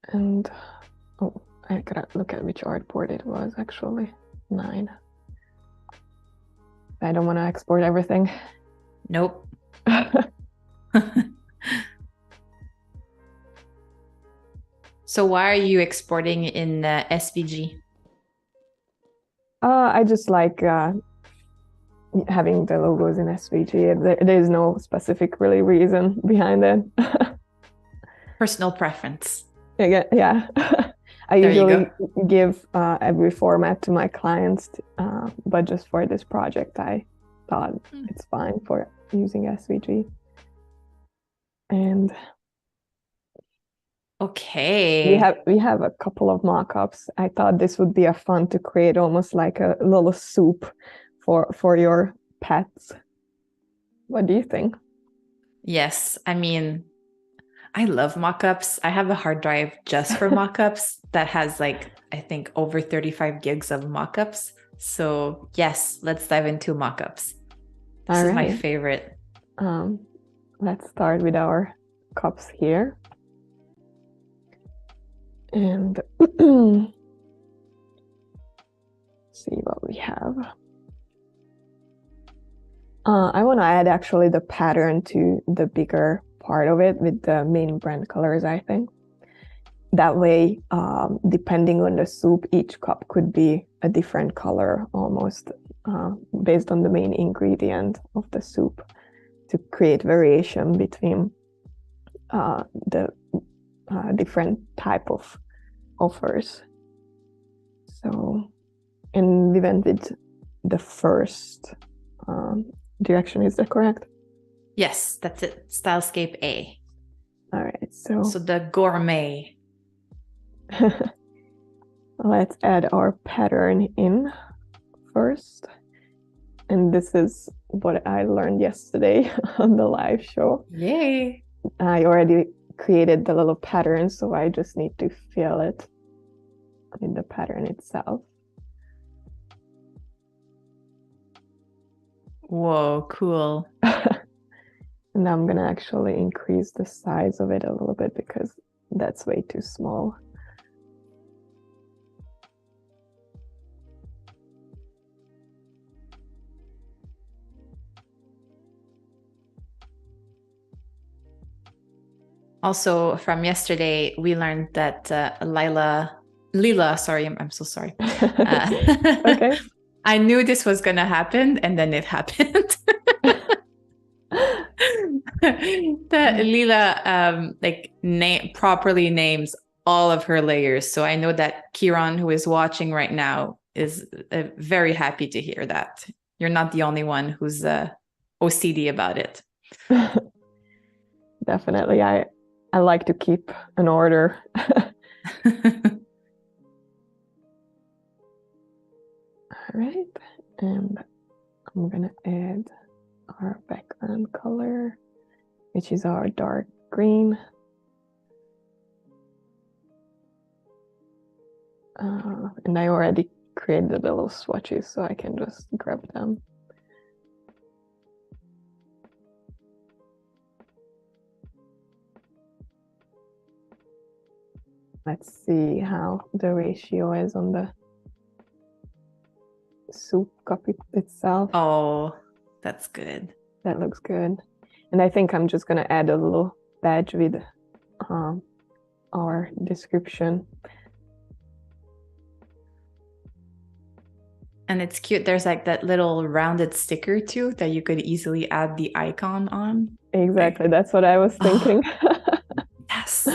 S2: And oh, I gotta look at which artboard it was actually. 9. I don't want to export everything.
S1: Nope. So why are you exporting in SVG?
S2: I just like having the logos in SVG. There's no specific really reason behind it.
S1: Personal preference.
S2: Yeah. I usually give every format to my clients, but just for this project, I thought it's fine for using SVG. And
S1: okay,
S2: we have a couple of mock-ups. I thought this would be a fun to create almost like a little soup for your pets. What do you think?
S1: Yes, I mean, I love mockups. I have a hard drive just for mockups that has like, I think over 35 gigs of mockups. So yes, let's dive into mockups. This is my favorite.
S2: Let's start with our cups here. And see what we have. I want to add actually the pattern to the bigger part of it with the main brand colors, I think. That way, depending on the soup, each cup could be a different color almost based on the main ingredient of the soup to create variation between the different type of offers. So, and we went with the first direction, is that correct?
S1: Yes, that's it. Stylescape A.
S2: All right, so
S1: the gourmet.
S2: Let's add our pattern in first. And this is what I learned yesterday on the live show.
S1: Yay!
S2: I already created the little pattern, so I just need to fill it in the pattern itself.
S1: Whoa, cool.
S2: And I'm gonna actually increase the size of it a little bit because that's way too small.
S1: Also, from yesterday, we learned that Lilla, sorry, I'm so sorry.
S2: Okay.
S1: I knew this was going to happen, and then it happened. That Lilla properly names all of her layers. So I know that Kiran, who is watching right now, is very happy to hear that. You're not the only one who's OCD about it.
S2: Definitely. I like to keep an order. All right. And I'm going to add our background color, which is our dark green. And I already created the little swatches, so I can just grab them. Let's see how the ratio is on the soup cup itself.
S1: Oh, that's good.
S2: That looks good. And I think I'm just going to add a little badge with our description.
S1: And it's cute. There's like that little rounded sticker too that you could easily add the icon on.
S2: Exactly. That's what I was thinking.
S1: Yes.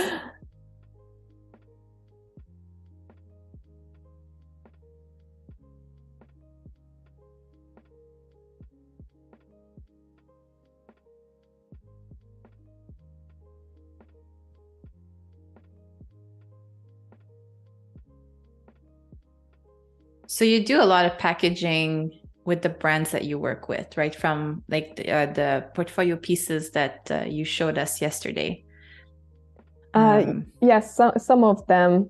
S1: So you do a lot of packaging with the brands that you work with, right? From like the portfolio pieces that you showed us yesterday.
S2: Yes, some of them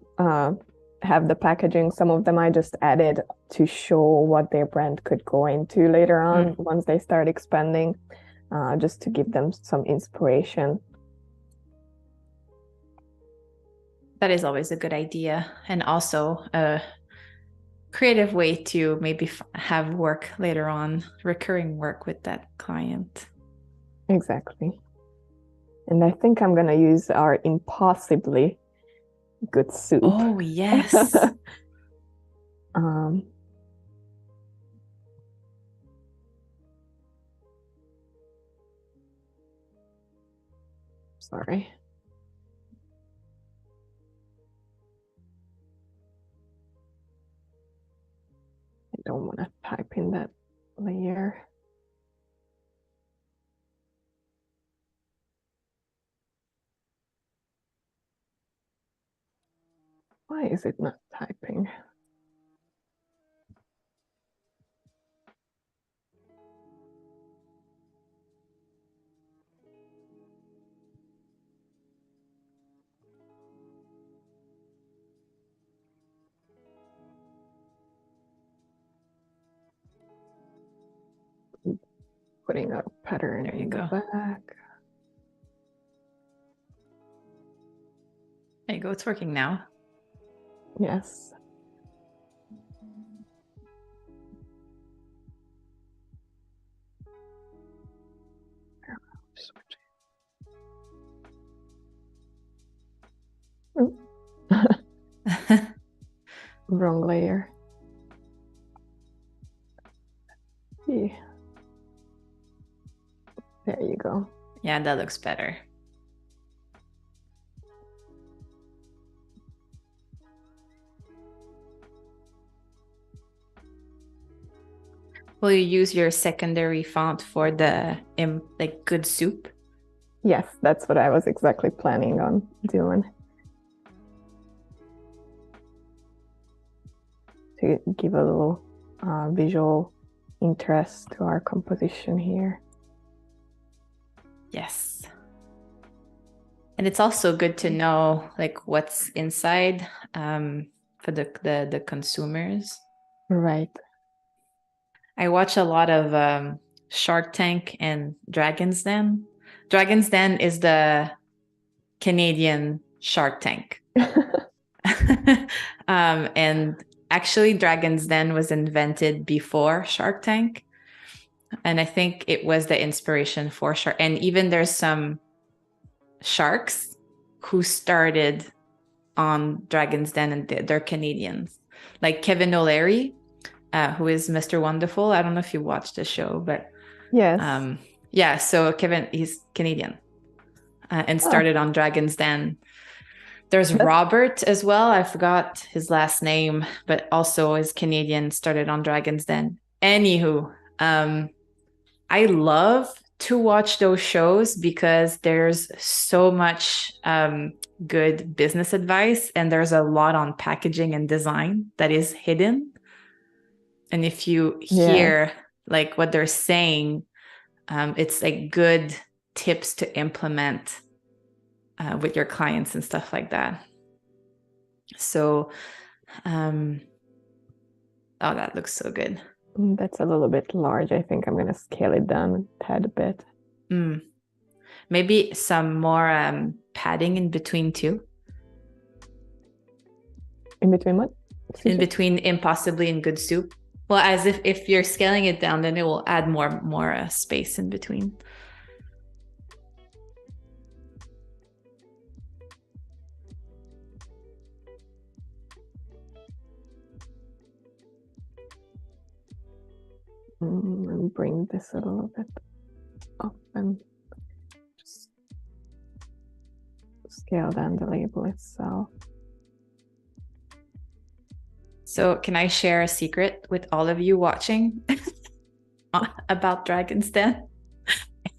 S2: have the packaging. Some of them I just added to show what their brand could go into later on once they start expanding, just to give them some inspiration.
S1: That is always a good idea, and also a creative way to maybe have work later on, recurring work with that client.
S2: Exactly. And I think I'm gonna use our impossibly good soup.
S1: Oh, yes.
S2: Sorry. I don't want to type in that layer. Why is it not typing? Putting a pattern in the back.
S1: There you go. It's working now.
S2: Yes. Wrong layer. Yeah. There you go.
S1: Yeah, that looks better. Will you use your secondary font for the like good soup?
S2: Yes, that's what I was exactly planning on doing. To give a little visual interest to our composition here.
S1: Yes. And it's also good to know like what's inside for the consumers.
S2: Right.
S1: I watch a lot of Shark Tank and Dragon's Den. Dragon's Den is the Canadian Shark Tank. And actually, Dragon's Den was invented before Shark Tank. And I think it was the inspiration for Shark. And even there's some sharks who started on Dragon's Den, and they're Canadians. Like Kevin O'Leary, who is Mr. Wonderful. I don't know if you watched the show, but
S2: yes.
S1: Yeah, so Kevin, he's Canadian and started on Dragon's Den. There's Robert as well. I forgot his last name, but also is Canadian, started on Dragon's Den. Anywho, I love to watch those shows because there's so much good business advice, and there's a lot on packaging and design that is hidden. And if you hear like what they're saying, it's like good tips to implement with your clients and stuff like that. So, oh, that looks so good.
S2: That's a little bit large. I think I'm going to scale it down a tad bit.
S1: Maybe some more padding in between too.
S2: In between what?
S1: In between impossibly and good soup. Well, as if you're scaling it down, then it will add more space in between.
S2: And bring this a little bit up and just scale down the label itself.
S1: So can I share a secret with all of you watching about Dragon's Den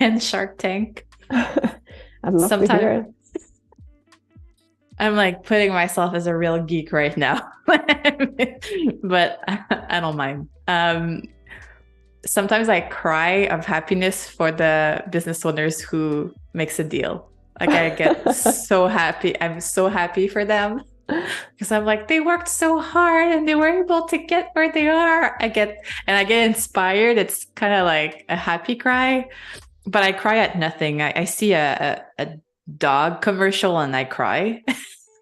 S1: and Shark Tank?
S2: I'd love to hear it.
S1: I'm like putting myself as a real geek right now, but I don't mind. sometimes I cry of happiness for the business owners who makes a deal. Like I get so happy. I'm so happy for them because I'm like, they worked so hard and they were able to get where they are. I get inspired. It's kind of like a happy cry, but I cry at nothing. I see a dog commercial and I cry.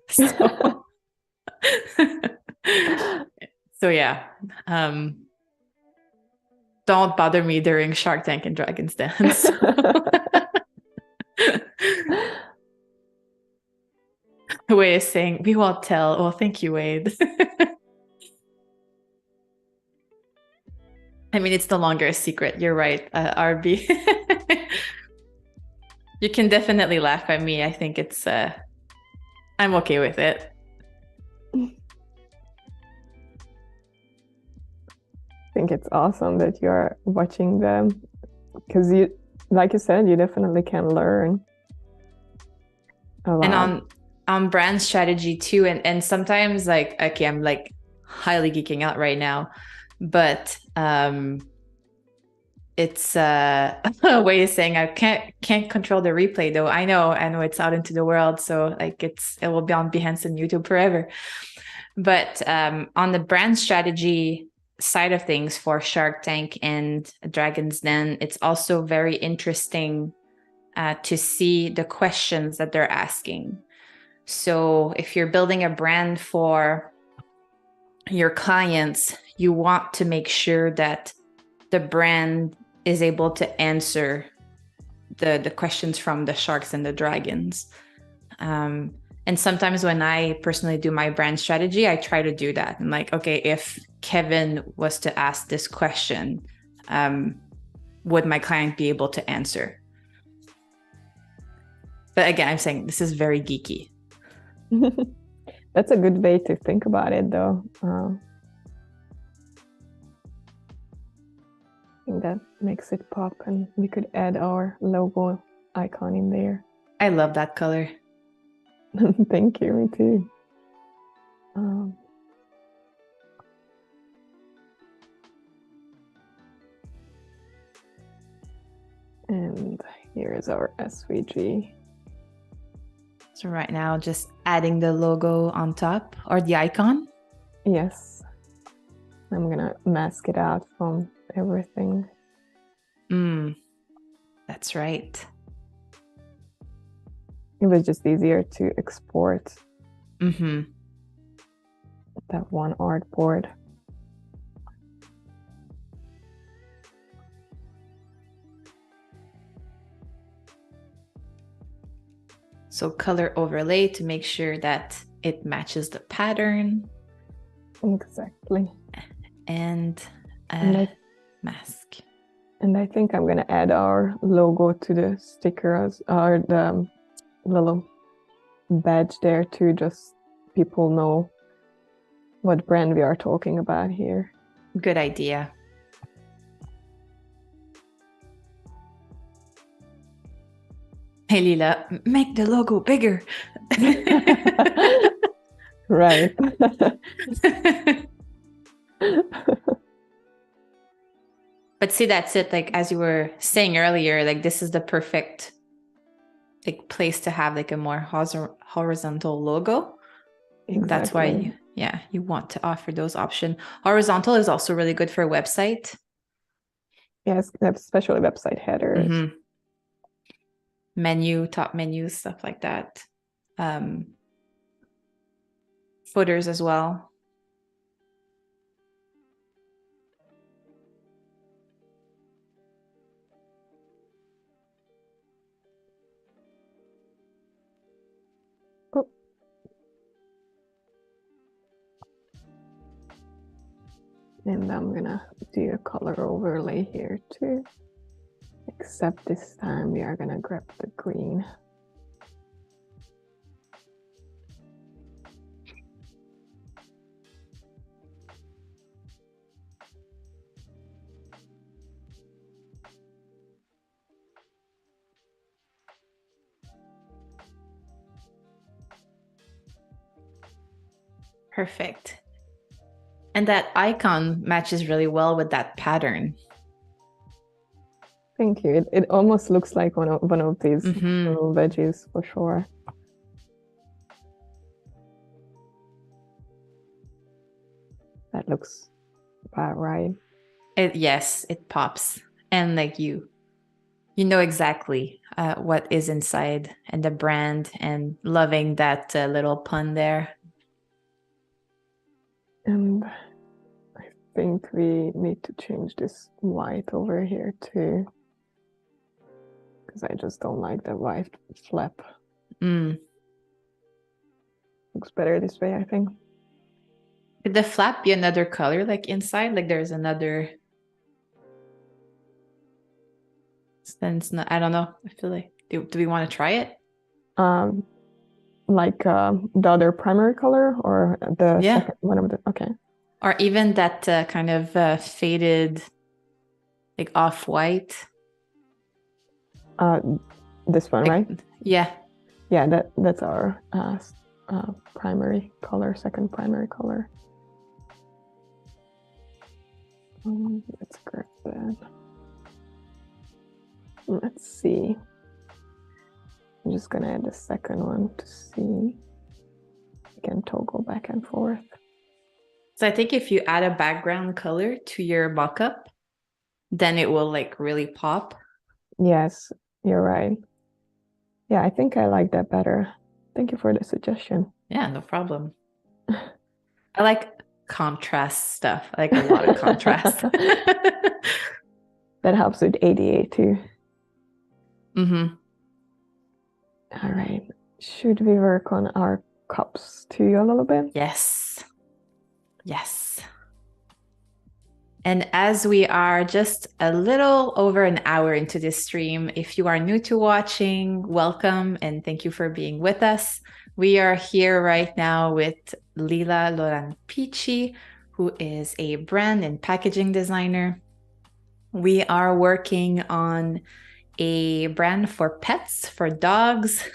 S1: So, so yeah. Don't bother me during Shark Tank and Dragon's Dance. Wade is saying, we won't tell. Well, thank you, Wade. I mean, it's no longer a secret. You're right, RB. You can definitely laugh at me. I think it's, I'm okay with it.
S2: I think it's awesome that you're watching them because you, like you said, you definitely can learn a lot.
S1: And on brand strategy too. And sometimes like, okay, I'm like highly geeking out right now, but it's a way of saying I can't control the replay though. I know it's out into the world. So like it will be on Behance and YouTube forever. But on the brand strategy side of things for Shark Tank and Dragon's Den, it's also very interesting to see the questions that they're asking. So if you're building a brand for your clients, you want to make sure that the brand is able to answer the questions from the sharks and the dragons. And sometimes when I personally do my brand strategy, I try to do that. I'm like, okay, if Kevin was to ask this question, would my client be able to answer? But again, I'm saying this is very geeky.
S2: That's a good way to think about it, though. I think that makes it pop, and we could add our logo icon in there.
S1: I love that color.
S2: Thank you, me too. And here is our SVG.
S1: So right now, just adding the logo on top or the icon.
S2: Yes. I'm gonna mask it out from everything.
S1: That's right.
S2: It was just easier to export that one artboard.
S1: So color overlay to make sure that it matches the pattern.
S2: Exactly.
S1: And mask.
S2: And I think I'm gonna add our logo to the stickers or the little badge there too, just people know what brand we are talking about here.
S1: Good idea. Hey Lila, make the logo bigger.
S2: Right.
S1: But see, that's it. Like, as you were saying earlier, like this is the perfect like place to have like a more horizontal logo.
S2: Exactly.
S1: That's why you want to offer those options. Horizontal is also really good for a website.
S2: Yes, especially website headers.
S1: Menu, top menus, stuff like that. Footers as well.
S2: And I'm gonna do a color overlay here too. Except this time we are gonna grab the green.
S1: Perfect. And that icon matches really well with that pattern.
S2: Thank you. It almost looks like one of these
S1: Mm-hmm.
S2: little veggies for sure. That looks about right.
S1: Yes, it pops. And like you know exactly what is inside and the brand, and loving that little pun there.
S2: And I think we need to change this white over here too, because I just don't like the white flap. Looks better this way, I think.
S1: Could the flap be another color, like inside? Like there's another. Then it's not. I don't know. I feel like do we want to try it?
S2: Like the other primary color or the second one of the okay.
S1: Or even that kind of faded, like off-white.
S2: This one,
S1: like,
S2: right?
S1: Yeah.
S2: Yeah, that's our primary color, second primary color. Let's grab that. Let's see. I'm just gonna add the second one to see. I can toggle back and forth.
S1: So I think if you add a background color to your mockup, then it will like really pop.
S2: Yes, you're right. Yeah, I think I like that better. Thank you for the suggestion.
S1: Yeah, no problem. I like contrast stuff. I like a lot of contrast.
S2: That helps with ADA too.
S1: Mm-hmm.
S2: All right. Should we work on our cups too a little bit?
S1: Yes. Yes. And as we are just a little over an hour into this stream, if you are new to watching, welcome and thank you for being with us. We are here right now with Lilla Lorand Peachee, who is a brand and packaging designer. We are working on a brand for pets, for dogs.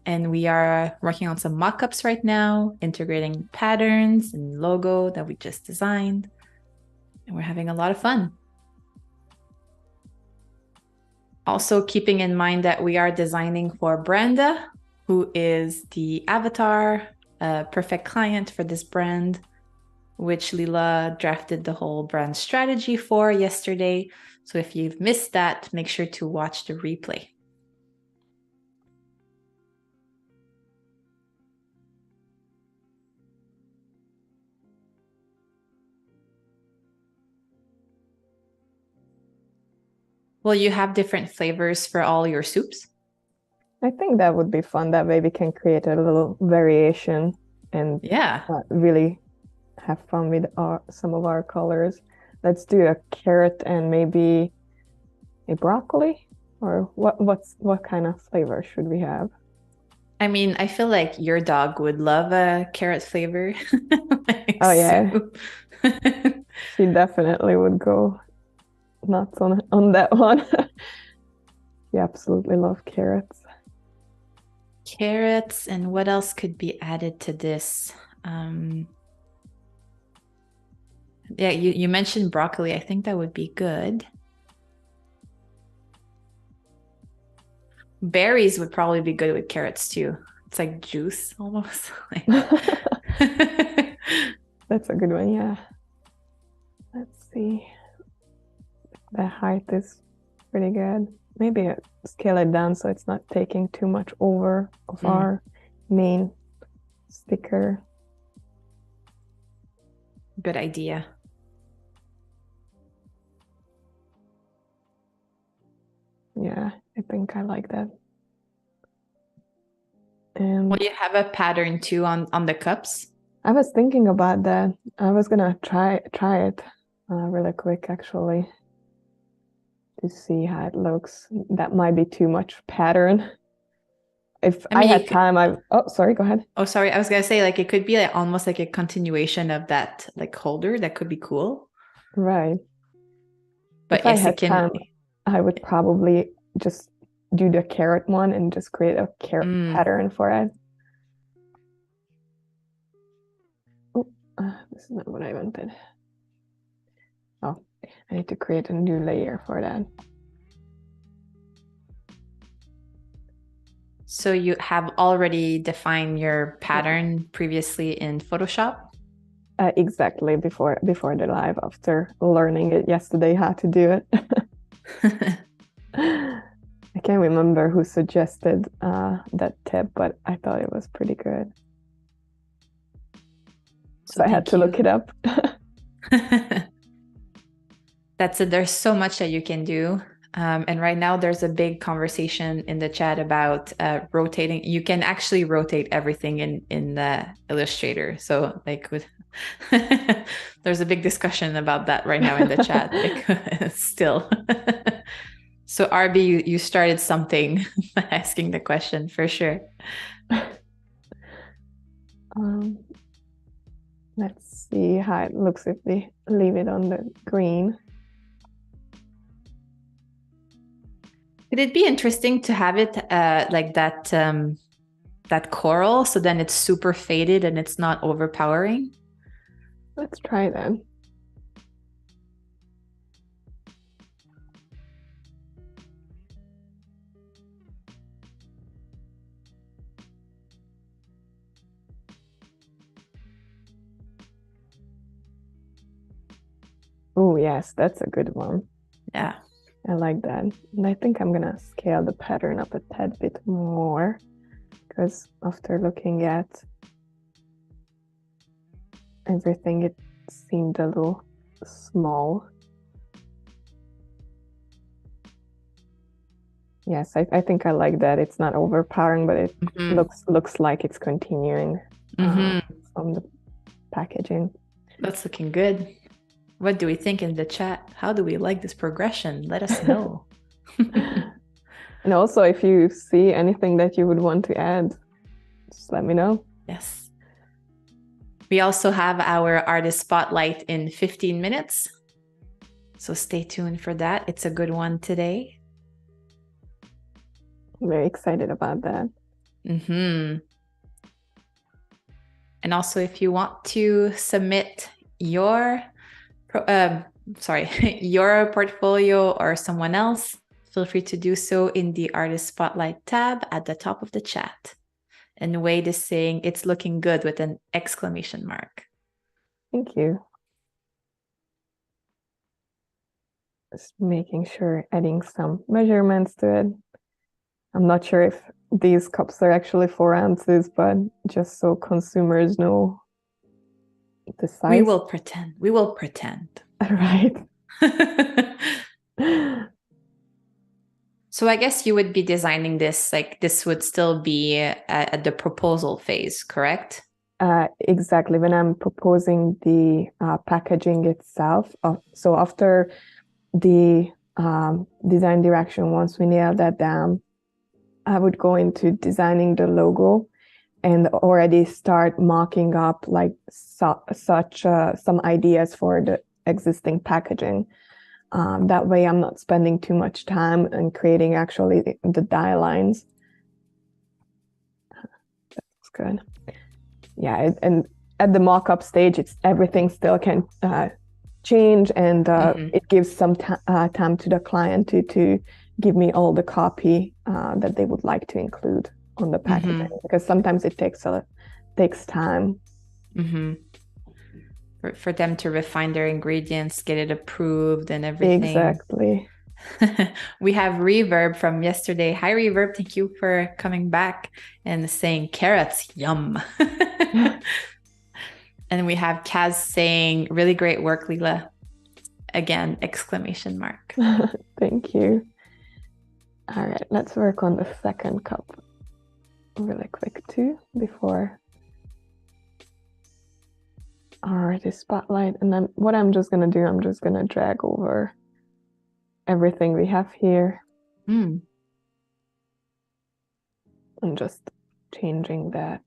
S1: And we are working on some mockups right now, integrating patterns and logo that we just designed. And we're having a lot of fun. Also keeping in mind that we are designing for Brenda, who is the avatar, perfect client for this brand, which Lilla drafted the whole brand strategy for yesterday. So if you've missed that, make sure to watch the replay. Will you have different flavors for all your soups?
S2: I think that would be fun. That way we can create a little variation and really have fun with some of our colors. Let's do a carrot and maybe a broccoli, or what kind of flavor should we have?
S1: I mean, I feel like your dog would love a carrot flavor.
S2: Oh yeah. She definitely would go nuts on that one. We absolutely love carrots.
S1: Carrots, and what else could be added to this? Yeah, you mentioned broccoli. I think that would be good. Berries would probably be good with carrots too. It's like juice almost.
S2: That's a good one, yeah. Let's see. The height is pretty good. Maybe scale it down so it's not taking too much over of our main sticker.
S1: Good idea.
S2: Yeah, I think I like that. And
S1: will you have a pattern too on the cups?
S2: I was thinking about that. I was gonna try it really quick actually to see how it looks. That might be too much pattern. If I had time, oh, sorry, go ahead.
S1: Oh, sorry. I was gonna say, like, it could be like almost like a continuation of that like holder. That could be cool.
S2: Right.
S1: But
S2: if I had time, I would probably just do the carrot one and just create a carrot pattern for it. Oh, this is not what I wanted. Oh, I need to create a new layer for that.
S1: So you have already defined your pattern previously in Photoshop?
S2: Exactly, before the live, after learning it yesterday how to do it. I can't remember who suggested that tip, but I thought it was pretty good. So I had to look it up.
S1: That's it. There's so much that you can do. And right now there's a big conversation in the chat about rotating. You can actually rotate everything in the Illustrator. So like there's a big discussion about that right now in the chat. Like, still. So RB, you started something by asking the question for sure.
S2: Let's see how it looks if we leave it on the green.
S1: Could it be interesting to have it like that that coral, so then it's super faded and it's not overpowering?
S2: Let's try that. Oh, yes, that's a good one.
S1: Yeah.
S2: I like that. And I think I'm gonna scale the pattern up a tad bit more, because after looking at everything, it seemed a little small. Yes, I think I like that. It's not overpowering, but it looks like it's continuing from the packaging.
S1: That's looking good. What do we think in the chat? How do we like this progression? Let us know.
S2: And also, if you see anything that you would want to add, just let me know.
S1: Yes. We also have our artist spotlight in 15 minutes. So stay tuned for that. It's a good one today.
S2: I'm very excited about that.
S1: And also, if you want to submit your your portfolio or someone else, feel free to do so in the Artist Spotlight tab at the top of the chat. And Wade is saying it's looking good with an exclamation mark.
S2: Thank you. Just making sure, adding some measurements to it. I'm not sure if these cups are actually 4 ounces, but just so consumers know the size.
S1: We will pretend. We will pretend.
S2: Right.
S1: So I guess you would be designing this, like this would still be at the proposal phase, correct?
S2: Exactly. When I'm proposing the packaging itself. So after the design direction, once we nail that down, I would go into designing the logo and already start mocking up like some ideas for the existing packaging. That way I'm not spending too much time in creating actually the die lines. That's good. Yeah, and at the mock-up stage, everything still can change, and it gives some time to the client to give me all the copy that they would like to include on the packaging, because sometimes it takes time.
S1: For them to refine their ingredients, get it approved and everything.
S2: Exactly.
S1: We have Reverb from yesterday. Hi, Reverb. Thank you for coming back and saying carrots, yum. And we have Kaz saying, really great work, Lilla. Again, exclamation mark.
S2: Thank you. All right, let's work on the second cup really quick too, before artist spotlight. And then what I'm just gonna do, I'm just gonna drag over everything we have here. And just changing that.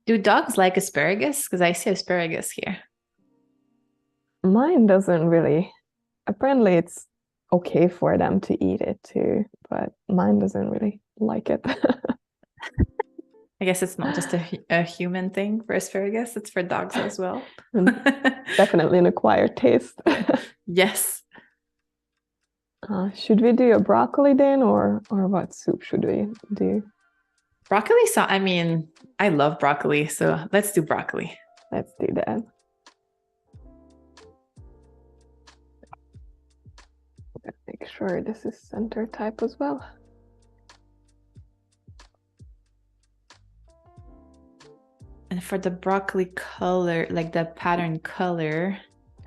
S1: Do dogs like asparagus? Because I see asparagus here.
S2: Mine doesn't really. Apparently it's okay for them to eat it too, but mine doesn't really like it.
S1: I guess it's not just a human thing for asparagus, it's for dogs as well.
S2: Definitely an acquired taste.
S1: Yes.
S2: Should we do a broccoli then, or what soup should we do?
S1: Broccoli, so I mean, I love broccoli, so let's do broccoli.
S2: Let's do that. Make sure this is center type as well.
S1: And for the broccoli color, like the pattern color,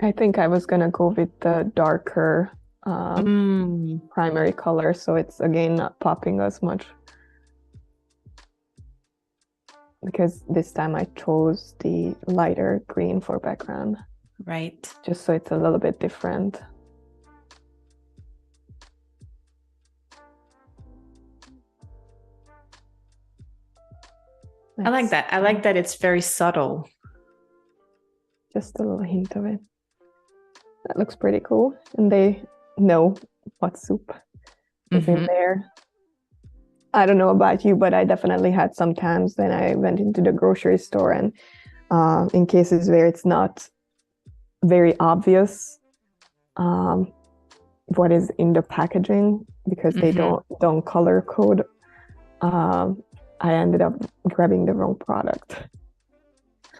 S2: I think I was gonna go with the darker primary color, so it's again not popping as much. Because this time I chose the lighter green for background.
S1: Right.
S2: Just so it's a little bit different.
S1: I like that. I like that it's very subtle.
S2: Just a little hint of it. That looks pretty cool. And they know what soup is in there. I don't know about you, but I definitely had some times when I went into the grocery store and in cases where it's not very obvious what is in the packaging because they don't color code, I ended up grabbing the wrong product.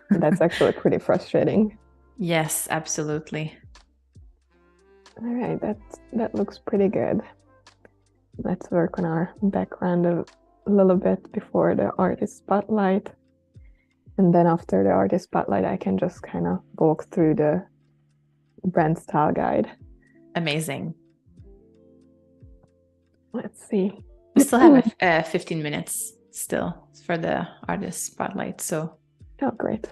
S2: That's actually pretty frustrating.
S1: Yes, absolutely.
S2: All right, that looks pretty good. Let's work on our background a little bit before the artist spotlight. And then after the artist spotlight, I can just kind of walk through the brand style guide.
S1: Amazing.
S2: Let's see.
S1: We still have 15 minutes still for the artist spotlight, so.
S2: Oh, great.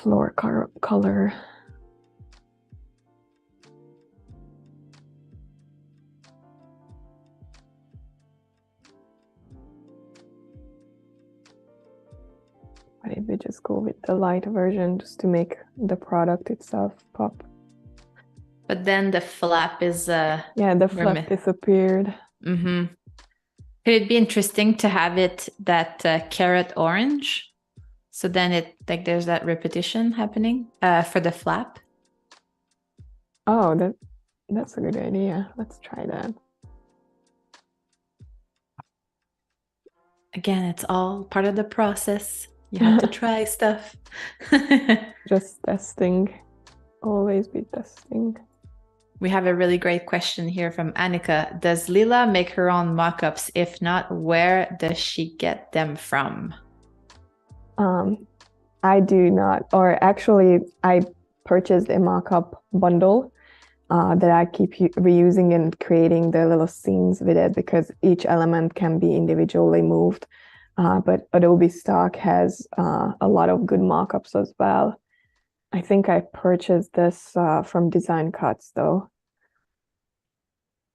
S2: Floor color. Why did we just go with the light version just to make the product itself pop?
S1: But then the flap is
S2: yeah, the flap disappeared.
S1: Could it be interesting to have it that carrot orange? So then it like there's that repetition happening for the flap.
S2: Oh, that's a good idea. Let's try that.
S1: Again, it's all part of the process. You have to try stuff.
S2: Just testing. Always be testing.
S1: We have a really great question here from Annika. Does Lilla make her own mockups? If not, where does she get them from?
S2: I do not. Or actually, I purchased a mockup bundle that I keep reusing and creating the little scenes with it because each element can be individually moved. But Adobe stock has a lot of good mockups as well. I think I purchased this from Design Cuts though.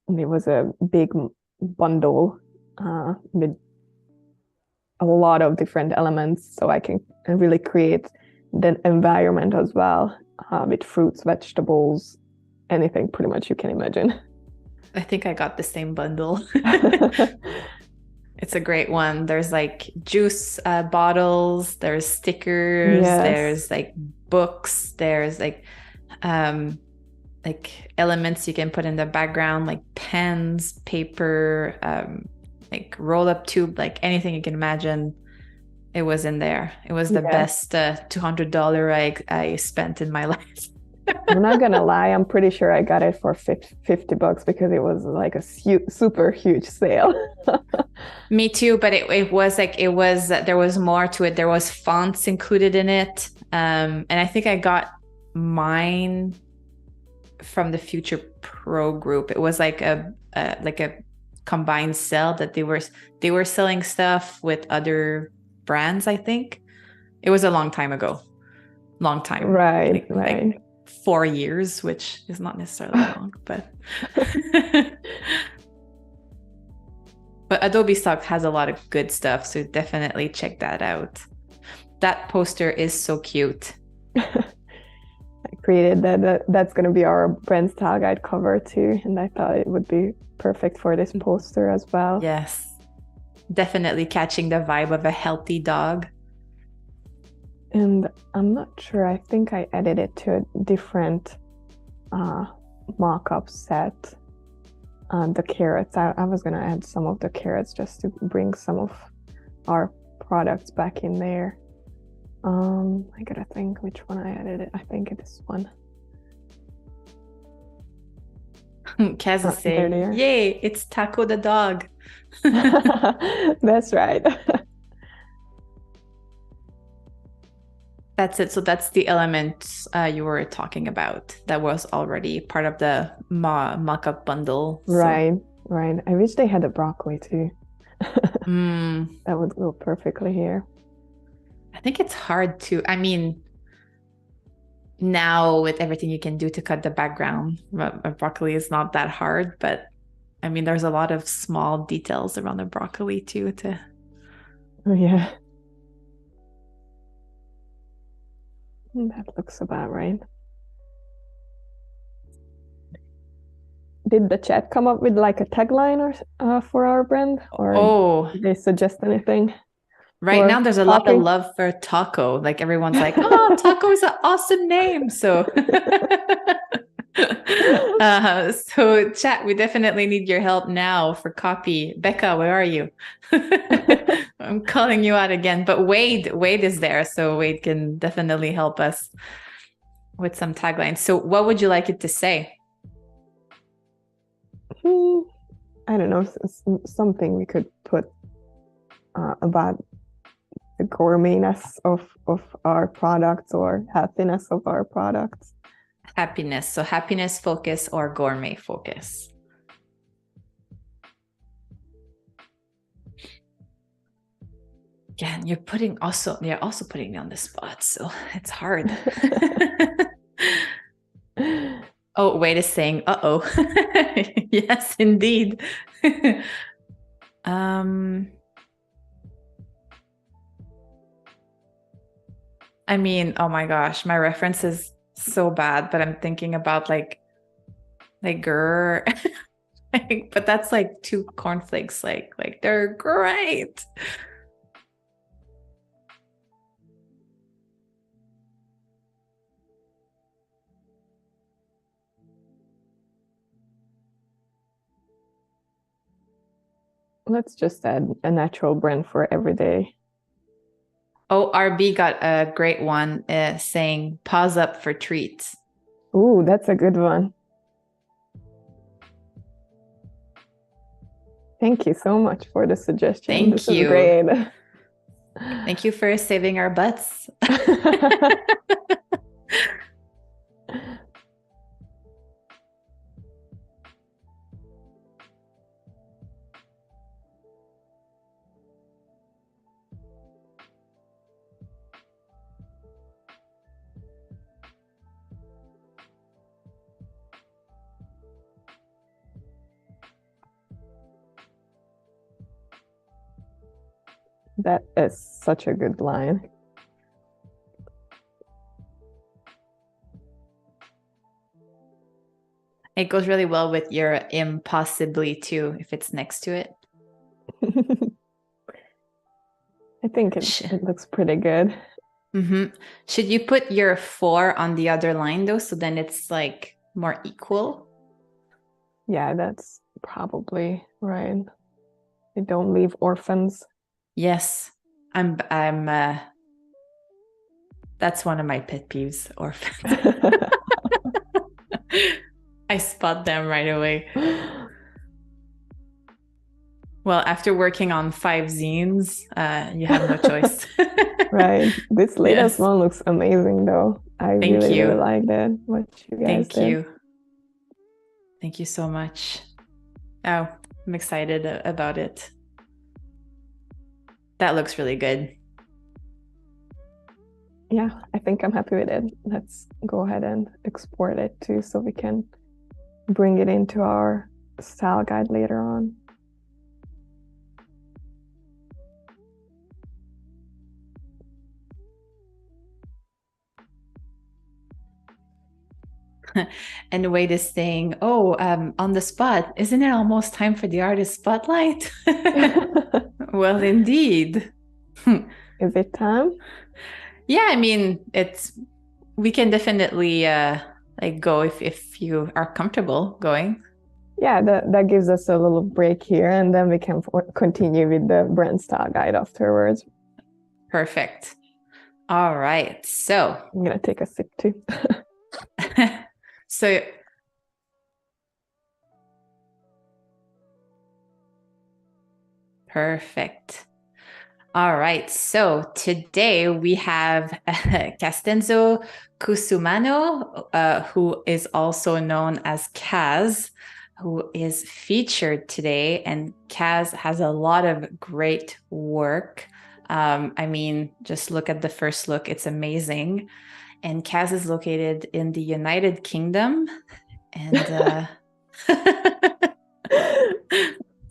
S2: And it was a big bundle with a lot of different elements, so I can really create the environment as well with fruits, vegetables, anything pretty much you can imagine.
S1: I think I got the same bundle. It's a great one. There's like juice bottles, there's stickers, there's like books, there's like elements you can put in the background, like pens, paper, like roll-up tube, like anything you can imagine. It was in there. It was the best $200 I spent in my life.
S2: I'm not gonna lie, I'm pretty sure I got it for $50 because it was like a super huge sale.
S1: Me too, but it was there was more to it. There was fonts included in it, and I think I got mine from the Future Pro group. It was like a combined sale that they were selling stuff with other brands. I think it was a long time ago. Right.
S2: Like
S1: 4 years, which is not necessarily long, but but Adobe stock has a lot of good stuff, so definitely check that out. That poster is so cute.
S2: I created that's going to be our brand style guide cover too, and I thought it would be perfect for this poster as well.
S1: Yes, definitely catching the vibe of a healthy dog.
S2: And I'm not sure, I think I edited it to a different mock-up set. The carrots. I was gonna add some of the carrots just to bring some of our products back in there. I gotta think which one I added. I think it's one.
S1: Kaz is saying, "Yay! It's Taco the dog."
S2: That's right.
S1: That's it. So that's the element you were talking about that was already part of the mock-up bundle.
S2: Right, right. I wish they had a broccoli too. That would go perfectly here.
S1: I think it's hard to, I mean, now with everything you can do to cut the background, broccoli is not that hard, but I mean, there's a lot of small details around the broccoli too.
S2: Oh, yeah. That looks about right. Did the chat come up with like a tagline or for our brand, or did they suggest anything?
S1: Right now, there's a lot of love for taco. Like everyone's like, "Oh, taco is an awesome name." So, so chat, we definitely need your help now for copy. Becca, where are you? I'm calling you out again. But Wade is there, so Wade can definitely help us with some taglines. So, what would you like it to say?
S2: I don't know, something we could put about the gourmetness of our products or healthiness of our products.
S1: Happiness. So happiness focus or gourmet focus. Yeah, you're also putting me on the spot, so it's hard. Oh, Wade is saying, uh-oh. Yes, indeed. I mean, oh my gosh, my reference is so bad, but I'm thinking about like grr. But that's like two cornflakes, like they're great.
S2: Let's just add a natural brand for every day.
S1: Oh, RB got a great one saying, "Pause up for treats."
S2: Ooh, that's a good one. Thank you so much for the suggestion.
S1: Thank you.
S2: Is great.
S1: Thank you for saving our butts.
S2: That is such a good line.
S1: It goes really well with your impossibly too, if it's next to it.
S2: I think it looks pretty good.
S1: Should you put your 4 on the other line though, so then it's like more equal?
S2: Yeah, that's probably right. They don't leave orphans.
S1: Yes, I'm that's one of my pet peeves, orphans. I spot them right away. Well, after working on 5 zines, you have no choice.
S2: Right. This latest one looks amazing though. I really like that. What you guys did.
S1: Thank you. Thank you so much. Oh, I'm excited about it. That looks really good.
S2: Yeah, I think I'm happy with it. Let's go ahead and export it too so we can bring it into our style guide later on.
S1: And Wade is saying, "Oh, on the spot, isn't it almost time for the artist spotlight?" Well, indeed.
S2: Is it time?
S1: Yeah, I mean, we can definitely like go if you are comfortable going.
S2: Yeah, that gives us a little break here, and then we can continue with the brand style guide afterwards.
S1: Perfect. All right. So
S2: I'm gonna take a sip too.
S1: so perfect. All right. So today we have Castenzio Cusumano, who is also known as Kaz, who is featured today. And Kaz has a lot of great work. I mean, just look at the first look. It's amazing. And Kaz is located in the United Kingdom. And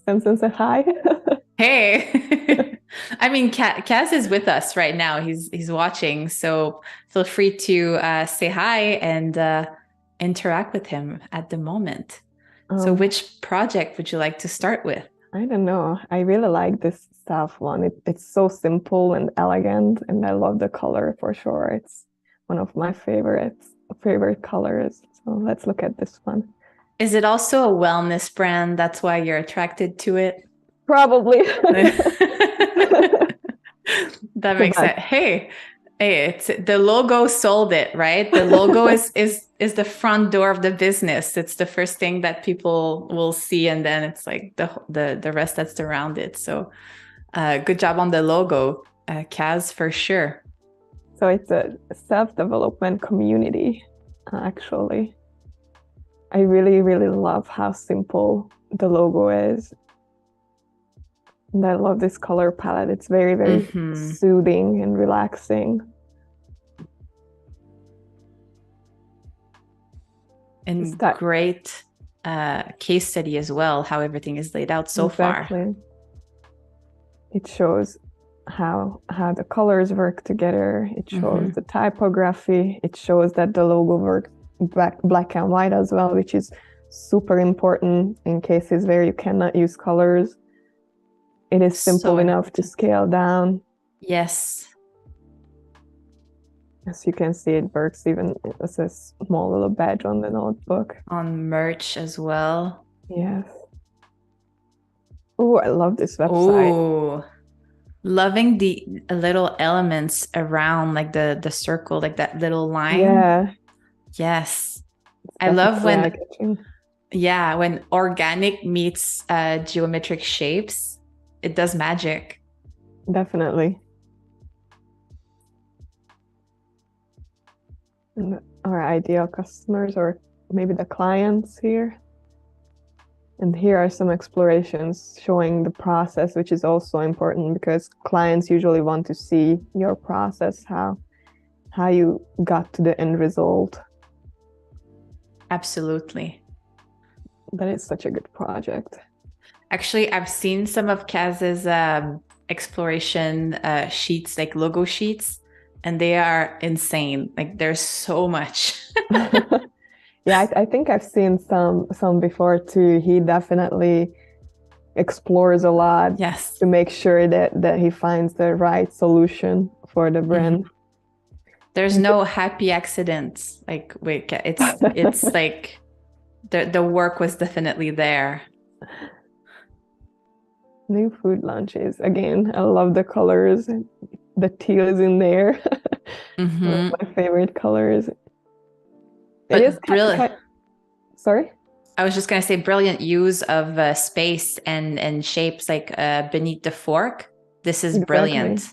S2: Simpson said hi.
S1: hey. I mean, Kaz is with us right now. He's watching, so feel free to say hi and interact with him at the moment. So which project would you like to start with?
S2: I don't know. I really like this staff one. It's so simple and elegant, and I love the color for sure. It's one of my favorite colors. So let's look at this one.
S1: Is it also a wellness brand? That's why you're attracted to it?
S2: Probably.
S1: That makes sense. Hey, it's the logo sold it, right? The logo is the front door of the business. It's the first thing that people will see, and then it's like the rest that's around it. So good job on the logo, Kaz, for sure.
S2: So it's a self-development community, actually. I really, really love how simple the logo is. And I love this color palette. It's very, very soothing and relaxing.
S1: And great case study as well, how everything is laid out so far.
S2: It shows how the colors work together. It shows the typography. It shows that the logo works black and white as well, which is super important in cases where you cannot use colors. It is simple enough to scale down.
S1: Yes.
S2: As you can see, it works even as a small little badge on the notebook.
S1: On merch as well.
S2: Yes. Oh, I love this website.
S1: Oh, loving the little elements around, like the circle, like that little line.
S2: Yeah.
S1: Yes. I love when, when organic meets geometric shapes. It does magic.
S2: Definitely. And our ideal customers, or maybe the clients here. And here are some explorations showing the process, which is also important because clients usually want to see your process, how you got to the end result.
S1: Absolutely.
S2: That is such a good project.
S1: Actually, I've seen some of Kaz's exploration sheets, like logo sheets, and they are insane. Like there's so much.
S2: Yeah, I think I've seen some before too. He definitely explores a lot.
S1: Yes.
S2: To make sure that he finds the right solution for the brand.
S1: There's no happy accidents. Like wait, it's like the work was definitely there.
S2: New food lunches. Again, I love the colors. The teal is in there. One of my favorite colors.
S1: But it is brilliant.
S2: Sorry?
S1: I was just going to say brilliant use of space and shapes, like beneath the fork. This is brilliant.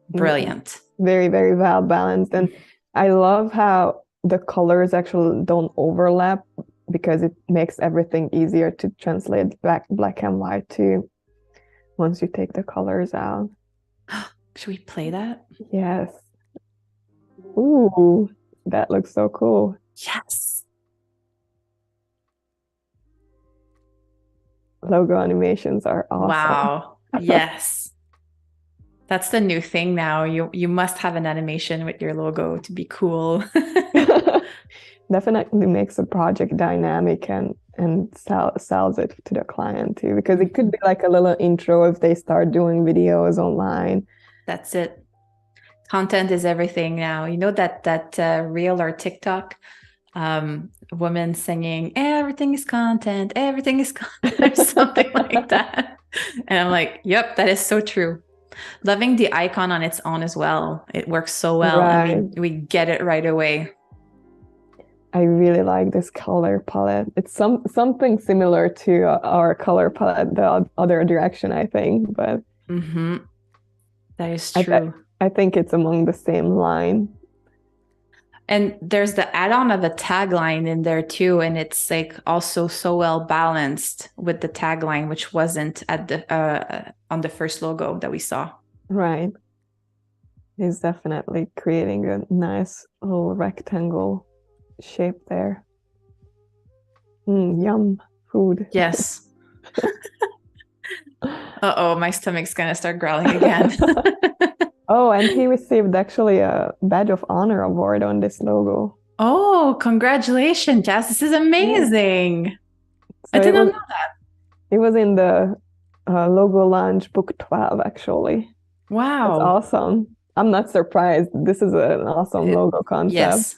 S1: Brilliant.
S2: Very, very well balanced. And I love how the colors actually don't overlap because it makes everything easier to translate black and white too once you take the colors out.
S1: Should we play that?
S2: Yes. Ooh, that looks so cool.
S1: Yes.
S2: Logo animations are awesome.
S1: Wow. Yes. That's the new thing now. You must have an animation with your logo to be cool.
S2: Definitely makes a project dynamic and sells it to the client too, because it could be like a little intro if they start doing videos online.
S1: That's it. Content is everything now. You know that Reel or TikTok, woman singing, everything is content, everything is content, or something like that. And I'm like, yep, that is so true. Loving the icon on its own as well. It works so well. I
S2: Right.
S1: mean, we get it right away.
S2: I really like this color palette. It's something similar to our color palette, the other direction, I think, but
S1: That is true.
S2: I think it's among the same line.
S1: And there's the add-on of a tagline in there too, and it's like also so well balanced with the tagline, which wasn't at the on the first logo that we saw.
S2: Right. He's definitely creating a nice little rectangle shape there. Yum, food.
S1: Yes. Uh-oh, my stomach's gonna start growling again.
S2: Oh, and he received actually a Badge of Honor award on this logo.
S1: Oh, congratulations, Jess. This is amazing.
S2: Yeah.
S1: I did not know that.
S2: It was in the logo launch book 12, actually.
S1: Wow.
S2: That's awesome. I'm not surprised. This is an awesome logo concept.
S1: Yes.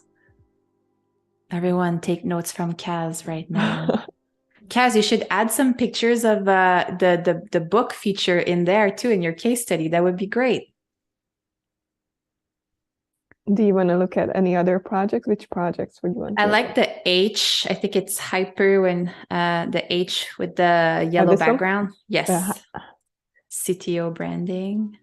S1: Everyone take notes from Kaz right now. Kaz, you should add some pictures of the book feature in there too, in your case study. That would be great.
S2: Do you want to look at any other projects? Which projects would you want to
S1: I like the H. I think it's hyper when the H with the yellow background. One? Yes. CTO branding.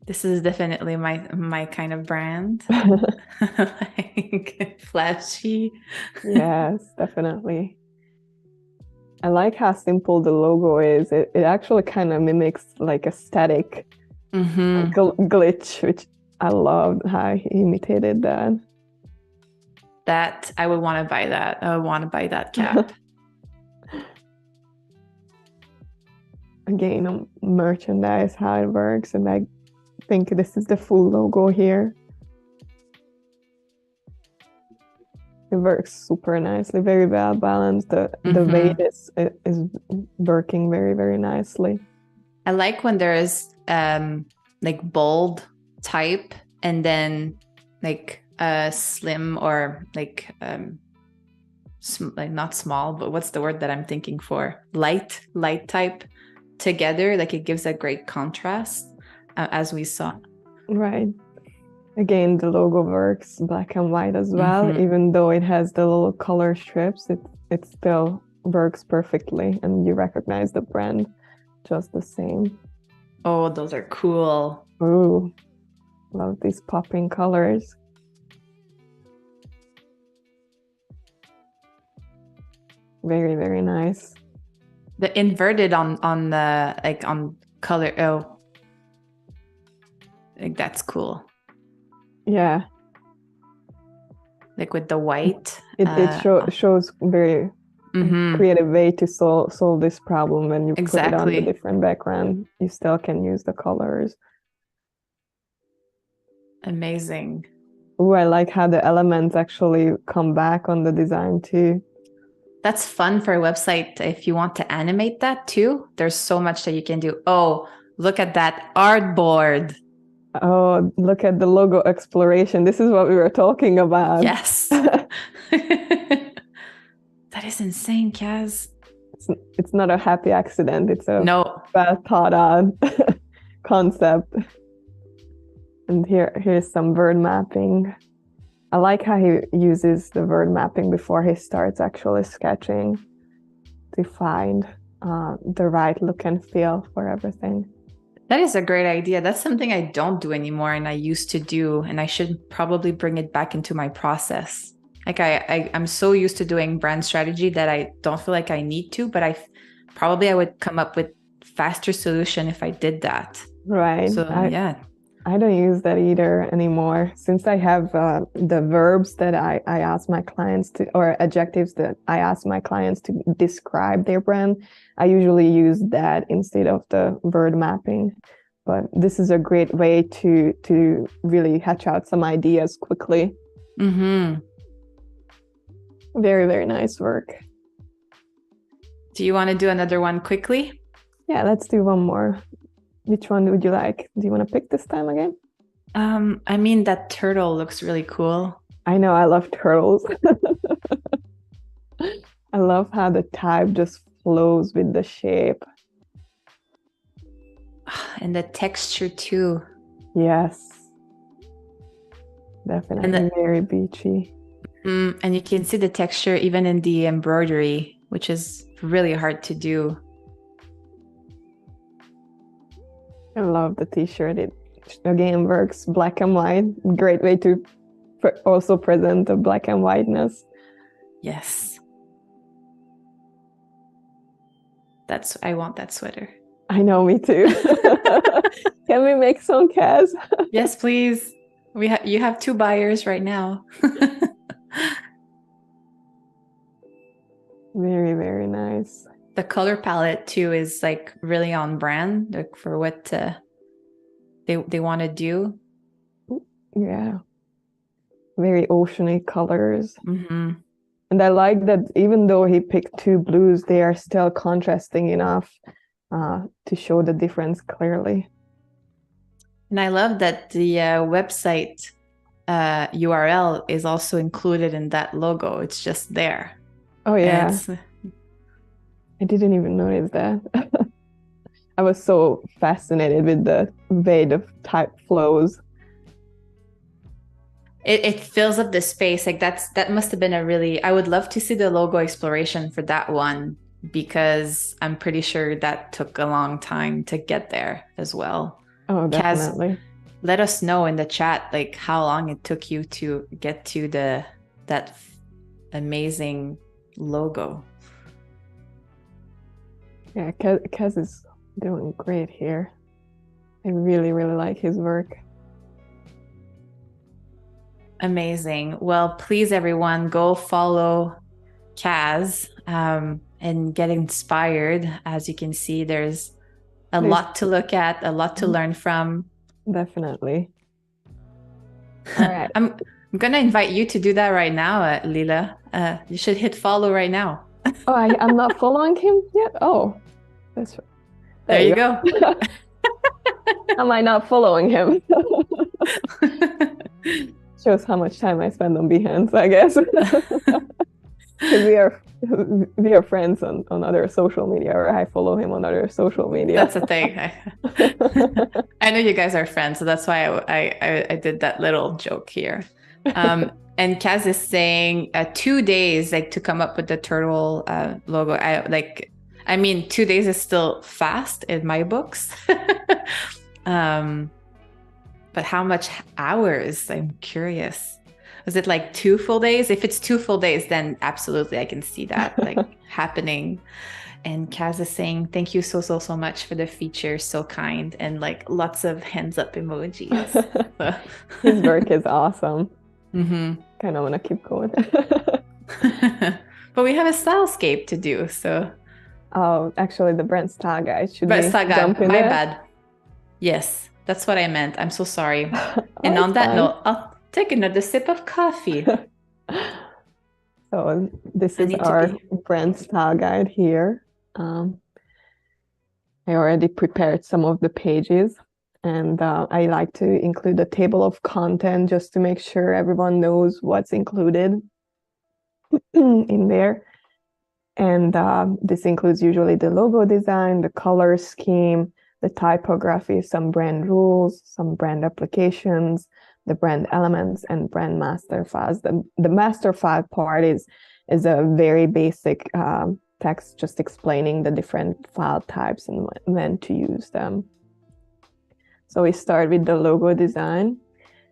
S1: This is definitely my kind of brand. Like flashy.
S2: Yes, definitely. I like how simple the logo is. It actually kind of mimics like a static glitch, which I loved how he imitated that.
S1: That I would want to buy that. I would want to buy that cap.
S2: Again, merchandise, how it works, and I think this is the full logo here. It works super nicely, very well balanced. The weight is working very, very nicely.
S1: I like when there is like bold type and then like slim or like not small, but what's the word that I'm thinking for? Light type together. Like it gives a great contrast as we saw.
S2: Right. Again, the logo works black and white as well. Even though it has the little color strips, it still works perfectly, and you recognize the brand just the same.
S1: Oh, those are cool.
S2: Ooh, love these popping colors. Very, very nice.
S1: The inverted on the like on color. Oh, like that's cool.
S2: Yeah,
S1: like with the white.
S2: It shows very creative way to solve this problem. When you put it on the different background, you still can use the colors.
S1: Amazing.
S2: Oh, I like how the elements actually come back on the design too.
S1: That's fun for a website if you want to animate that too. There's so much that you can do. Oh, look at that artboard.
S2: Oh, look at the logo exploration. This is what we were talking about.
S1: Yes. That is insane, Kaz.
S2: It's not a happy accident. It's a well thought out concept. And here's some word mapping. I like how he uses the word mapping before he starts actually sketching to find the right look and feel for everything.
S1: That is a great idea. That's something I don't do anymore and I used to do, and I should probably bring it back into my process. Like I'm so used to doing brand strategy that I don't feel like I need to, but I would come up with faster solution if I did that.
S2: Right.
S1: So yeah.
S2: I don't use that either anymore. Since I have the verbs that I ask my clients to, or adjectives that I ask my clients to describe their brand, I usually use that instead of the word mapping. But this is a great way to really hatch out some ideas quickly. Very, very nice work.
S1: Do you want to do another one quickly?
S2: Yeah, let's do one more. Which one would you like? Do you want to pick this time again?
S1: I mean, that turtle looks really cool.
S2: I know, I love turtles. I love how the type just flows with the shape.
S1: And the texture too.
S2: Yes. Definitely very beachy.
S1: And you can see the texture even in the embroidery, which is really hard to do.
S2: I love the t-shirt. It again works black and white. Great way to also present the black and whiteness.
S1: Yes. I want that sweater.
S2: I know, me too. Can we make some, Kaz?
S1: Yes, please. You have 2 buyers right now.
S2: Very, very nice.
S1: The color palette too is like really on brand, like for what they want to do.
S2: Yeah. Very oceany colors.
S1: Mm-hmm.
S2: And I like that even though he picked 2 blues, they are still contrasting enough to show the difference clearly.
S1: And I love that the website URL is also included in that logo. It's just there.
S2: Oh, yeah. I didn't even notice that. I was so fascinated with the way the type flows.
S1: It fills up the space. Like that must have been I would love to see the logo exploration for that one, because I'm pretty sure that took a long time to get there as well.
S2: Oh, definitely.
S1: Kaz, let us know in the chat like how long it took you to get to that amazing logo.
S2: Yeah, Kaz is doing great here. I really, really like his work.
S1: Amazing. Well, please, everyone, go follow Kaz and get inspired. As you can see, there's a lot to look at, a lot to learn from.
S2: Definitely. All right.
S1: I'm going to invite you to do that right now, Lilla. You should hit follow right now.
S2: Oh, I'm not following him yet? Oh, that's right.
S1: There you go.
S2: Am I not following him? Shows how much time I spend on Behance, I guess. Because we are friends on other social media, or I follow him on other social media.
S1: That's the thing. I know you guys are friends, so that's why I did that little joke here. And Kaz is saying 2 days like to come up with the turtle logo. I mean, 2 days is still fast in my books. But how much hours? I'm curious. Was it like 2 full days? If it's 2 full days, then absolutely I can see that like happening. And Kaz is saying, thank you so much for the feature. So kind. And like lots of hands up emojis.
S2: His work is awesome.
S1: Mm-hmm.
S2: Kind of want to keep going.
S1: But we have a stylescape to do, so.
S2: Oh, actually the brand style guide. Should
S1: brand
S2: we
S1: style guide.
S2: jump in
S1: My
S2: there?
S1: bad. Yes, that's what I meant. I'm so sorry.
S2: Oh,
S1: and on that
S2: fine.
S1: note, I'll take another sip of coffee.
S2: So this is our brand style guide here. I already prepared some of the pages, and I like to include a table of content just to make sure everyone knows what's included in there. And this includes usually the logo design, the color scheme, the typography, some brand rules, some brand applications, the brand elements, and brand master files. The master file part is a very basic text just explaining the different file types and when to use them. So we start with the logo design,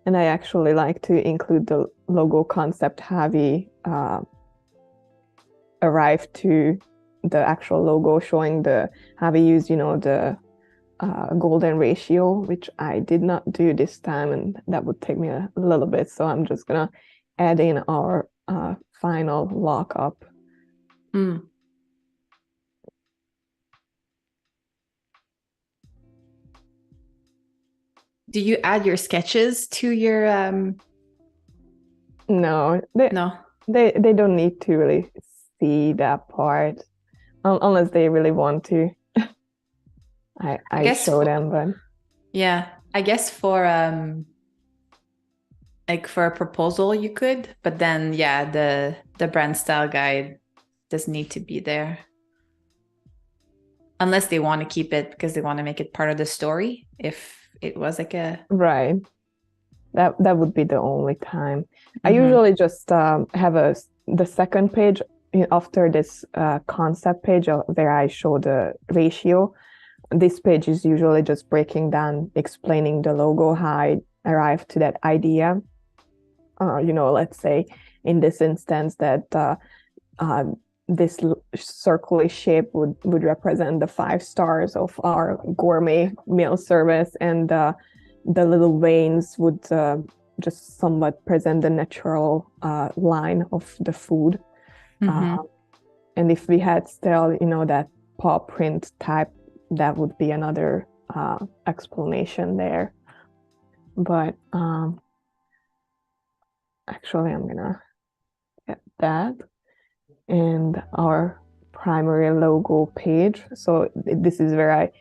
S2: and I actually like to include the logo concept how we arrive to the actual logo, showing how we use, the golden ratio, which I did not do this time, and that would take me a little bit. So I'm just gonna add in our final lockup.
S1: Do you add your sketches to your
S2: No, they don't need to really see that part unless they really want to. I show them, but
S1: yeah, I guess for Like for a proposal, you could, but then yeah, the brand style guide does need to be there. Unless they want to keep it because they want to make it part of the story. If it was like a
S2: right. That would be the only time. I usually just have the second page after this concept page where I show the ratio. This page is usually just breaking down, explaining the logo, how I arrived to that idea. Let's say in this instance that this circular shape would represent the 5 stars of our gourmet meal service, and the little veins would just somewhat present the natural line of the food. And if we had still, that paw print type, that would be another explanation there. But actually, I'm gonna get that. And our primary logo page. So this is where I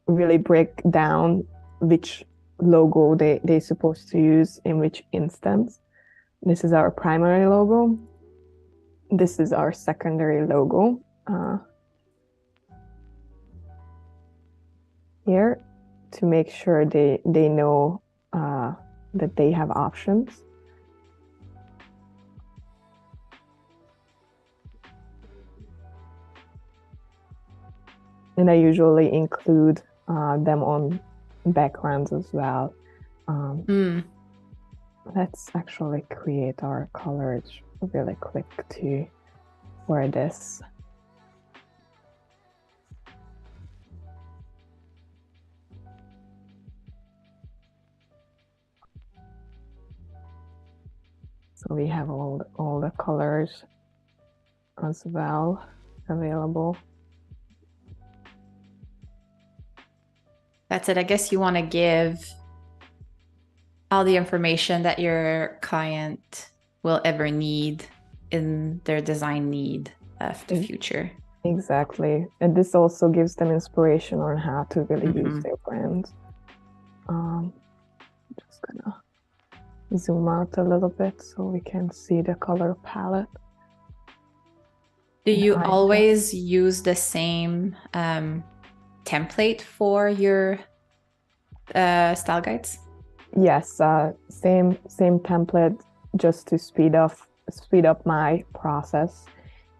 S2: really break down which logo they're supposed to use in which instance. This is our primary logo. This is our secondary logo. Here to make sure they know that they have options. And I usually include them on backgrounds as well. Let's actually create our colors really quick for this. So we have all the colors as well available.
S1: That's it. I guess you want to give all the information that your client will ever need in their design need of the future.
S2: Exactly. And this also gives them inspiration on how to really use their brand. Just gonna zoom out a little bit so we can see the color palette.
S1: Do you always use the same template for your style guides?
S2: Yes, same template, just to speed up my process.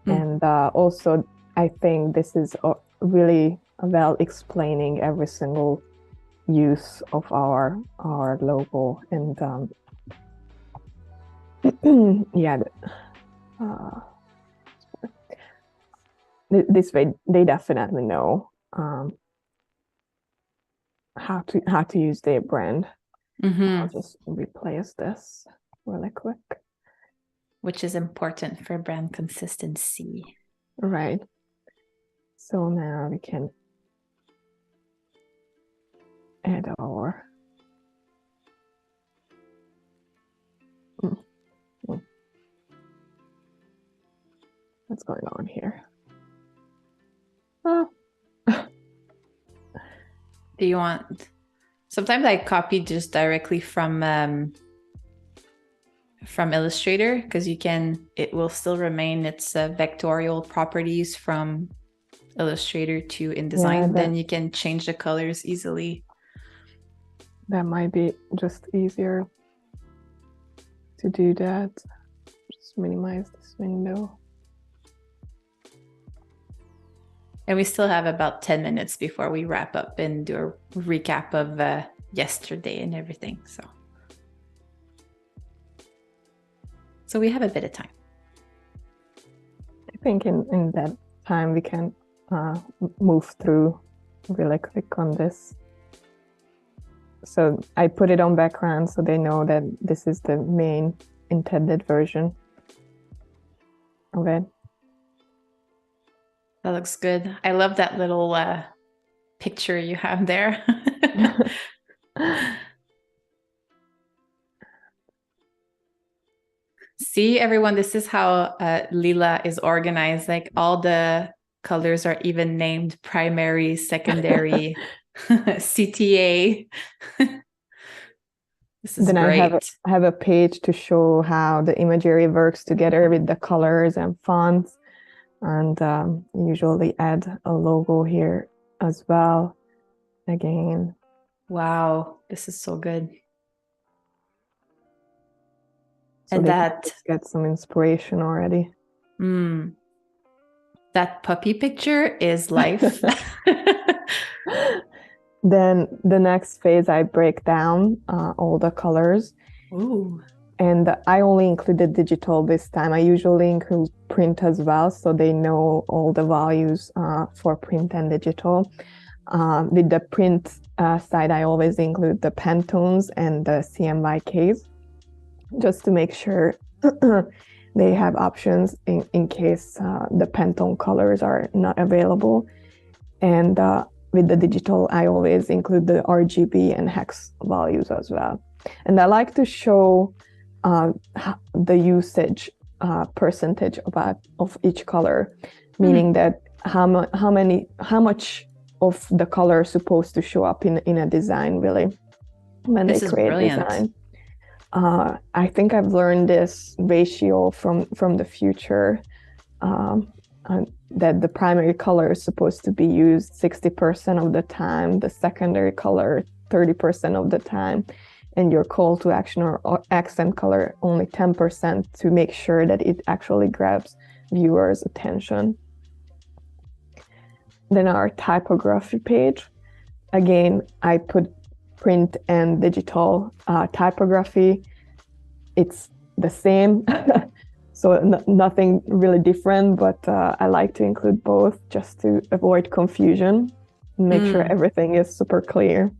S2: And also I think this is really well explaining every single use of our logo. And yeah, this way they definitely know how to use their brand. I'll just replace this really quick.
S1: Which is important for brand consistency.
S2: Right. So now we can add our what's going on here? Oh.
S1: Do you want? Sometimes I copy just directly from Illustrator because it will still remain its vectorial properties from Illustrator to InDesign. Then you can change the colors easily.
S2: That might be just easier to do that. Just minimize this window.
S1: And we still have about 10 minutes before we wrap up and do a recap of yesterday and everything. So we have a bit of time.
S2: I think in that time we can move through really quick on this. So I put it on background so they know that this is the main intended version of it.
S1: That looks good. I love that little picture you have there. See, everyone, this is how Lilla is organized. Like all the colors are even named primary, secondary, CTA. This is
S2: Then
S1: great.
S2: I have a page to show how the imagery works together with the colors and fonts, and usually add a logo here as well. Again,
S1: Wow, this is so good.
S2: so
S1: And
S2: they
S1: that
S2: can get some inspiration already.
S1: That puppy picture is life.
S2: Then the next phase, I break down all the colors.
S1: Ooh.
S2: And I only included digital this time. I usually include print as well, so they know all the values for print and digital. With the print side, I always include the Pantones and the CMYKs, just to make sure they have options in case the Pantone colors are not available. And with the digital, I always include the RGB and hex values as well. And I like to show the usage percentage of each color, meaning that how much of the color is supposed to show up in a design, really, when they create design. I think I've learned this ratio from the future, that the primary color is supposed to be used 60% of the time, the secondary color 30% of the time, and your call to action or accent color only 10%, to make sure that it actually grabs viewers' attention. Then our typography page. Again, I put print and digital typography. It's the same, so nothing really different, but I like to include both just to avoid confusion, make sure everything is super clear.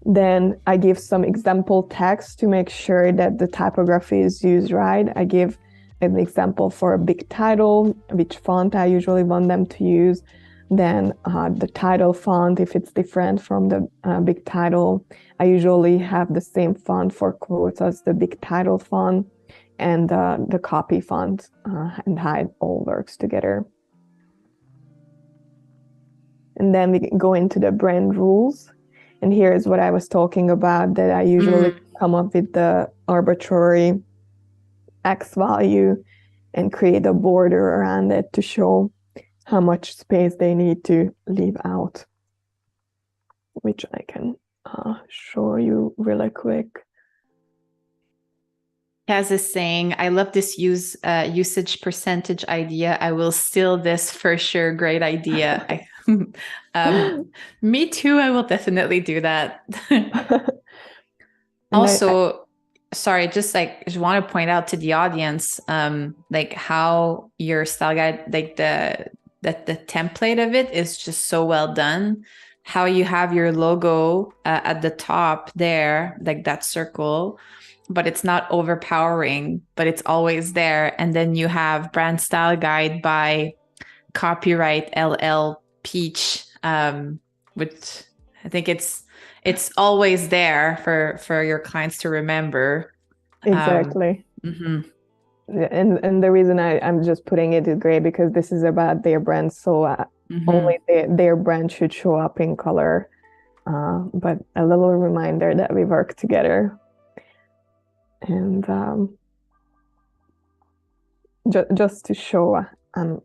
S2: Then I give some example text to make sure that the typography is used right. I give an example for a big title, which font I usually want them to use. Then the title font, if it's different from the big title, I usually have the same font for quotes as the big title font, and the copy font, and how it all works together. And then we go into the brand rules. And here's what I was talking about, that I usually come up with the arbitrary X value and create a border around it to show how much space they need to leave out, which I can show you really quick.
S1: Kaz is saying, I love this usage percentage idea. I will steal this for sure. Great idea. Me too. I will definitely do that. Also, sorry, just want to point out to the audience, like how your style guide, like the template of it is just so well done. How you have your logo at the top there, like that circle, but it's not overpowering, but it's always there. And then you have brand style guide by copyright Lilla Peachee, which I think it's always there for your clients to remember.
S2: Exactly. And the reason I'm just putting it in gray, because this is about their brand, so only their brand should show up in color. But a little reminder that we work together. And just to show, I'm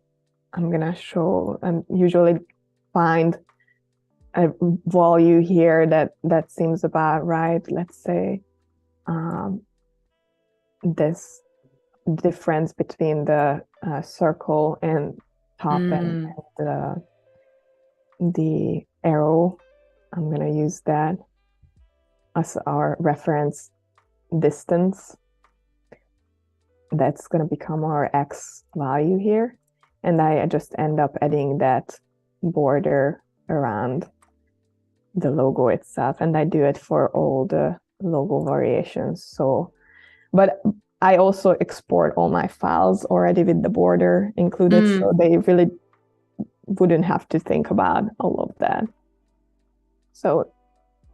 S2: gonna show, usually find a value here that seems about right. Let's say this difference between the circle and top and the arrow. I'm gonna use that as our reference distance. That's gonna become our X value here, and I just end up adding that border around the logo itself, and I do it for all the logo variations. So, but I also export all my files already with the border included, so they really wouldn't have to think about all of that. So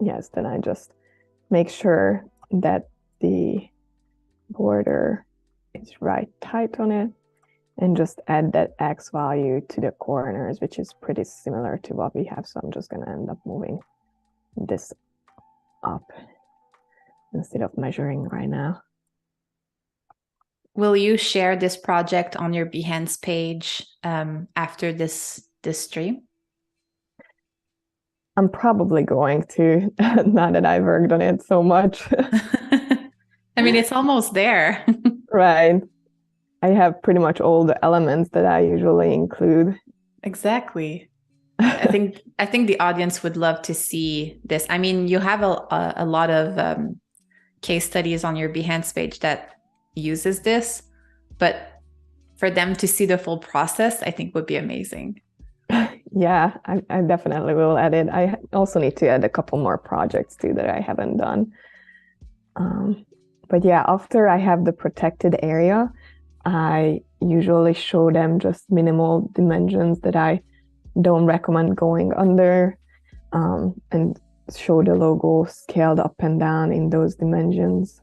S2: yes, then I just make sure that the border is right tight on it, and just add that X value to the corners, which is pretty similar to what we have. So I'm just gonna end up moving this up instead of measuring right now.
S1: Will you share this project on your Behance page after this stream?
S2: I'm probably going to, now that I've worked on it so much.
S1: I mean, it's almost there.
S2: Right. I have pretty much all the elements that I usually include.
S1: Exactly. I think the audience would love to see this. I mean, you have a lot of case studies on your Behance page that uses this, but for them to see the full process, I think would be amazing.
S2: Yeah, I definitely will add it. I also need to add a couple more projects too that I haven't done. But yeah, after I have the protected area, I usually show them just minimal dimensions that I don't recommend going under, and show the logo scaled up and down in those dimensions.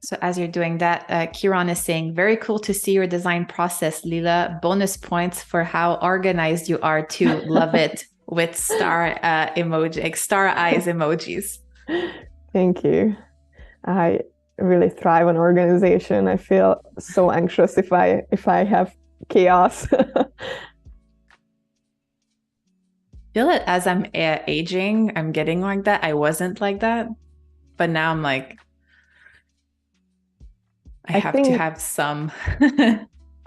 S1: So as you're doing that, Kiran is saying, very cool to see your design process, Lilla. Bonus points for how organized you are too. Love it, with star emoji, like star eyes emojis.
S2: Thank you. I really thrive on organization. I feel so anxious if I have chaos.
S1: Feel it as I'm aging, I'm getting like that. I wasn't like that, but now I'm like, I have to have some.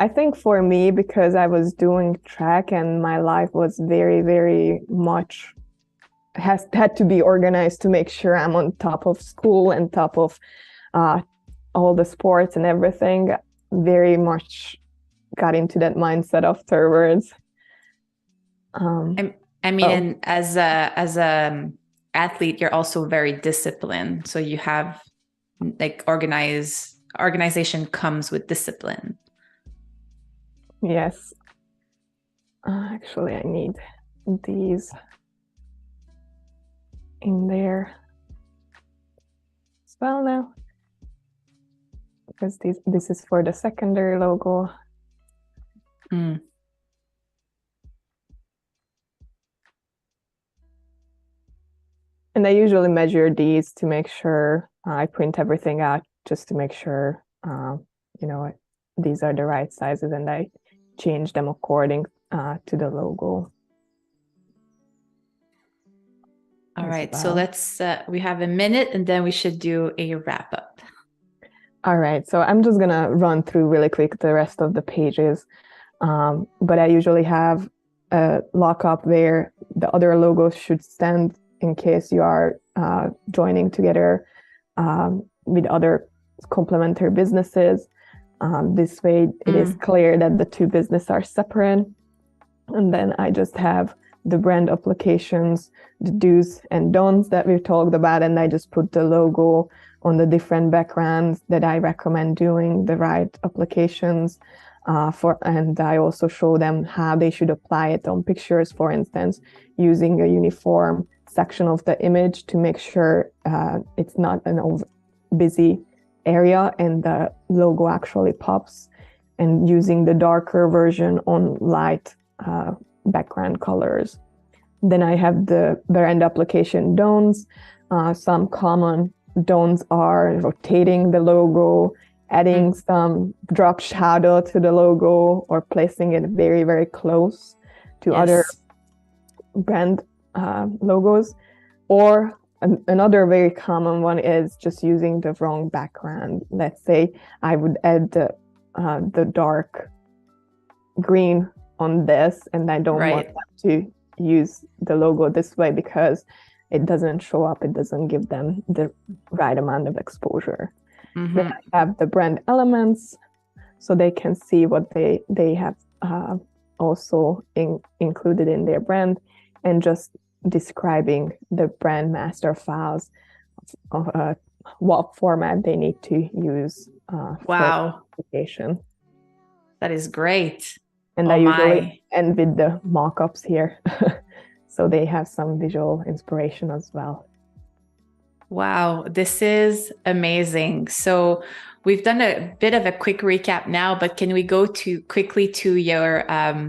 S2: I think for me, because I was doing track and my life was very, very much had to be organized to make sure I'm on top of school and top of all the sports and everything, very much got into that mindset afterwards.
S1: I mean, and as a athlete, you're also very disciplined. So you have like organization comes with discipline.
S2: Yes. Actually, I need these in there as well now, because this is for the secondary logo.
S1: Mm.
S2: And I usually measure these to make sure I print everything out just to make sure, these are the right sizes, and I change them according to the logo.
S1: All right, so let's, we have a minute and then we should do a wrap up.
S2: All right, so I'm just gonna run through really quick the rest of the pages. But I usually have a lockup where the other logos should stand in case you are joining together with other complementary businesses. This way it is clear that the two businesses are separate. And then I just have the brand applications, the do's and don'ts that we've talked about, and I just put the logo on the different backgrounds that I recommend doing the right applications and I also show them how they should apply it on pictures, for instance, using a uniform section of the image to make sure it's not an busy area and the logo actually pops, and using the darker version on light background colors. Then I have the brand application don'ts. Some common don'ts are rotating the logo, adding some drop shadow to the logo, or placing it very, very close to other brand logos. Or another very common one is just using the wrong background. Let's say I would add the dark green on this, and I don't want to use the logo this way because it doesn't show up, it doesn't give them the right amount of exposure. Then I have the brand elements, so they can see what they have also included in their brand, and just describing the brand master files of what format they need to use.
S1: Wow.
S2: Application.
S1: That is great.
S2: And I usually end with the mockups here. So they have some visual inspiration as well.
S1: Wow, this is amazing. So we've done a bit of a quick recap now, but can we go quickly to your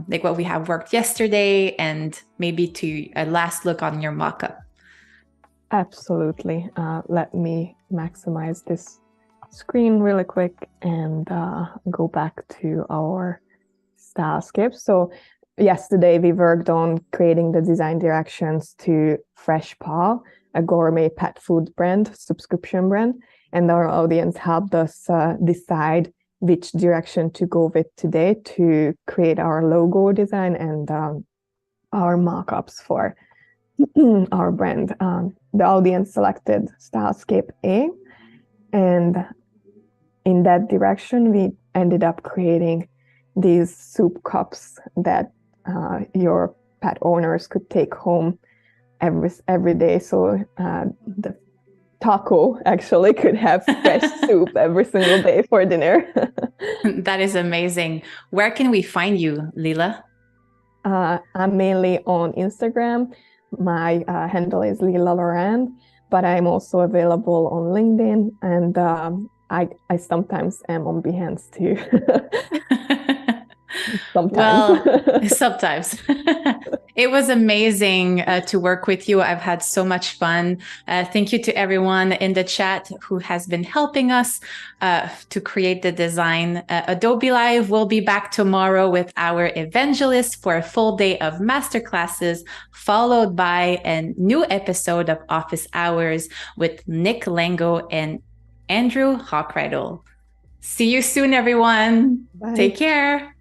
S1: like what we have worked yesterday and maybe to a last look on your mockup?
S2: Absolutely. Let me maximize this screen really quick and go back to our stylescape. So yesterday we worked on creating the design directions to Fresh Paw, a gourmet pet food brand, subscription brand, and our audience helped us decide which direction to go with today to create our logo design and our mockups for our brand. The audience selected Stylescape A, and in that direction, we ended up creating these soup cups that your pet owners could take home every day. So the taco actually could have fresh soup every single day for dinner.
S1: That is amazing. Where can we find you, Lilla?
S2: I'm mainly on Instagram. My handle is Lilla Lorand, but I'm also available on LinkedIn, and I sometimes am on Behance too. Sometimes.
S1: Well, sometimes. It was amazing to work with you. I've had so much fun. Thank you to everyone in the chat who has been helping us to create the design. Adobelive will be back tomorrow with our evangelist for a full day of masterclasses, followed by a new episode of Office Hours with Nick Lango and Andrew Hawkridle. See you soon, everyone.
S2: Bye.
S1: Take care.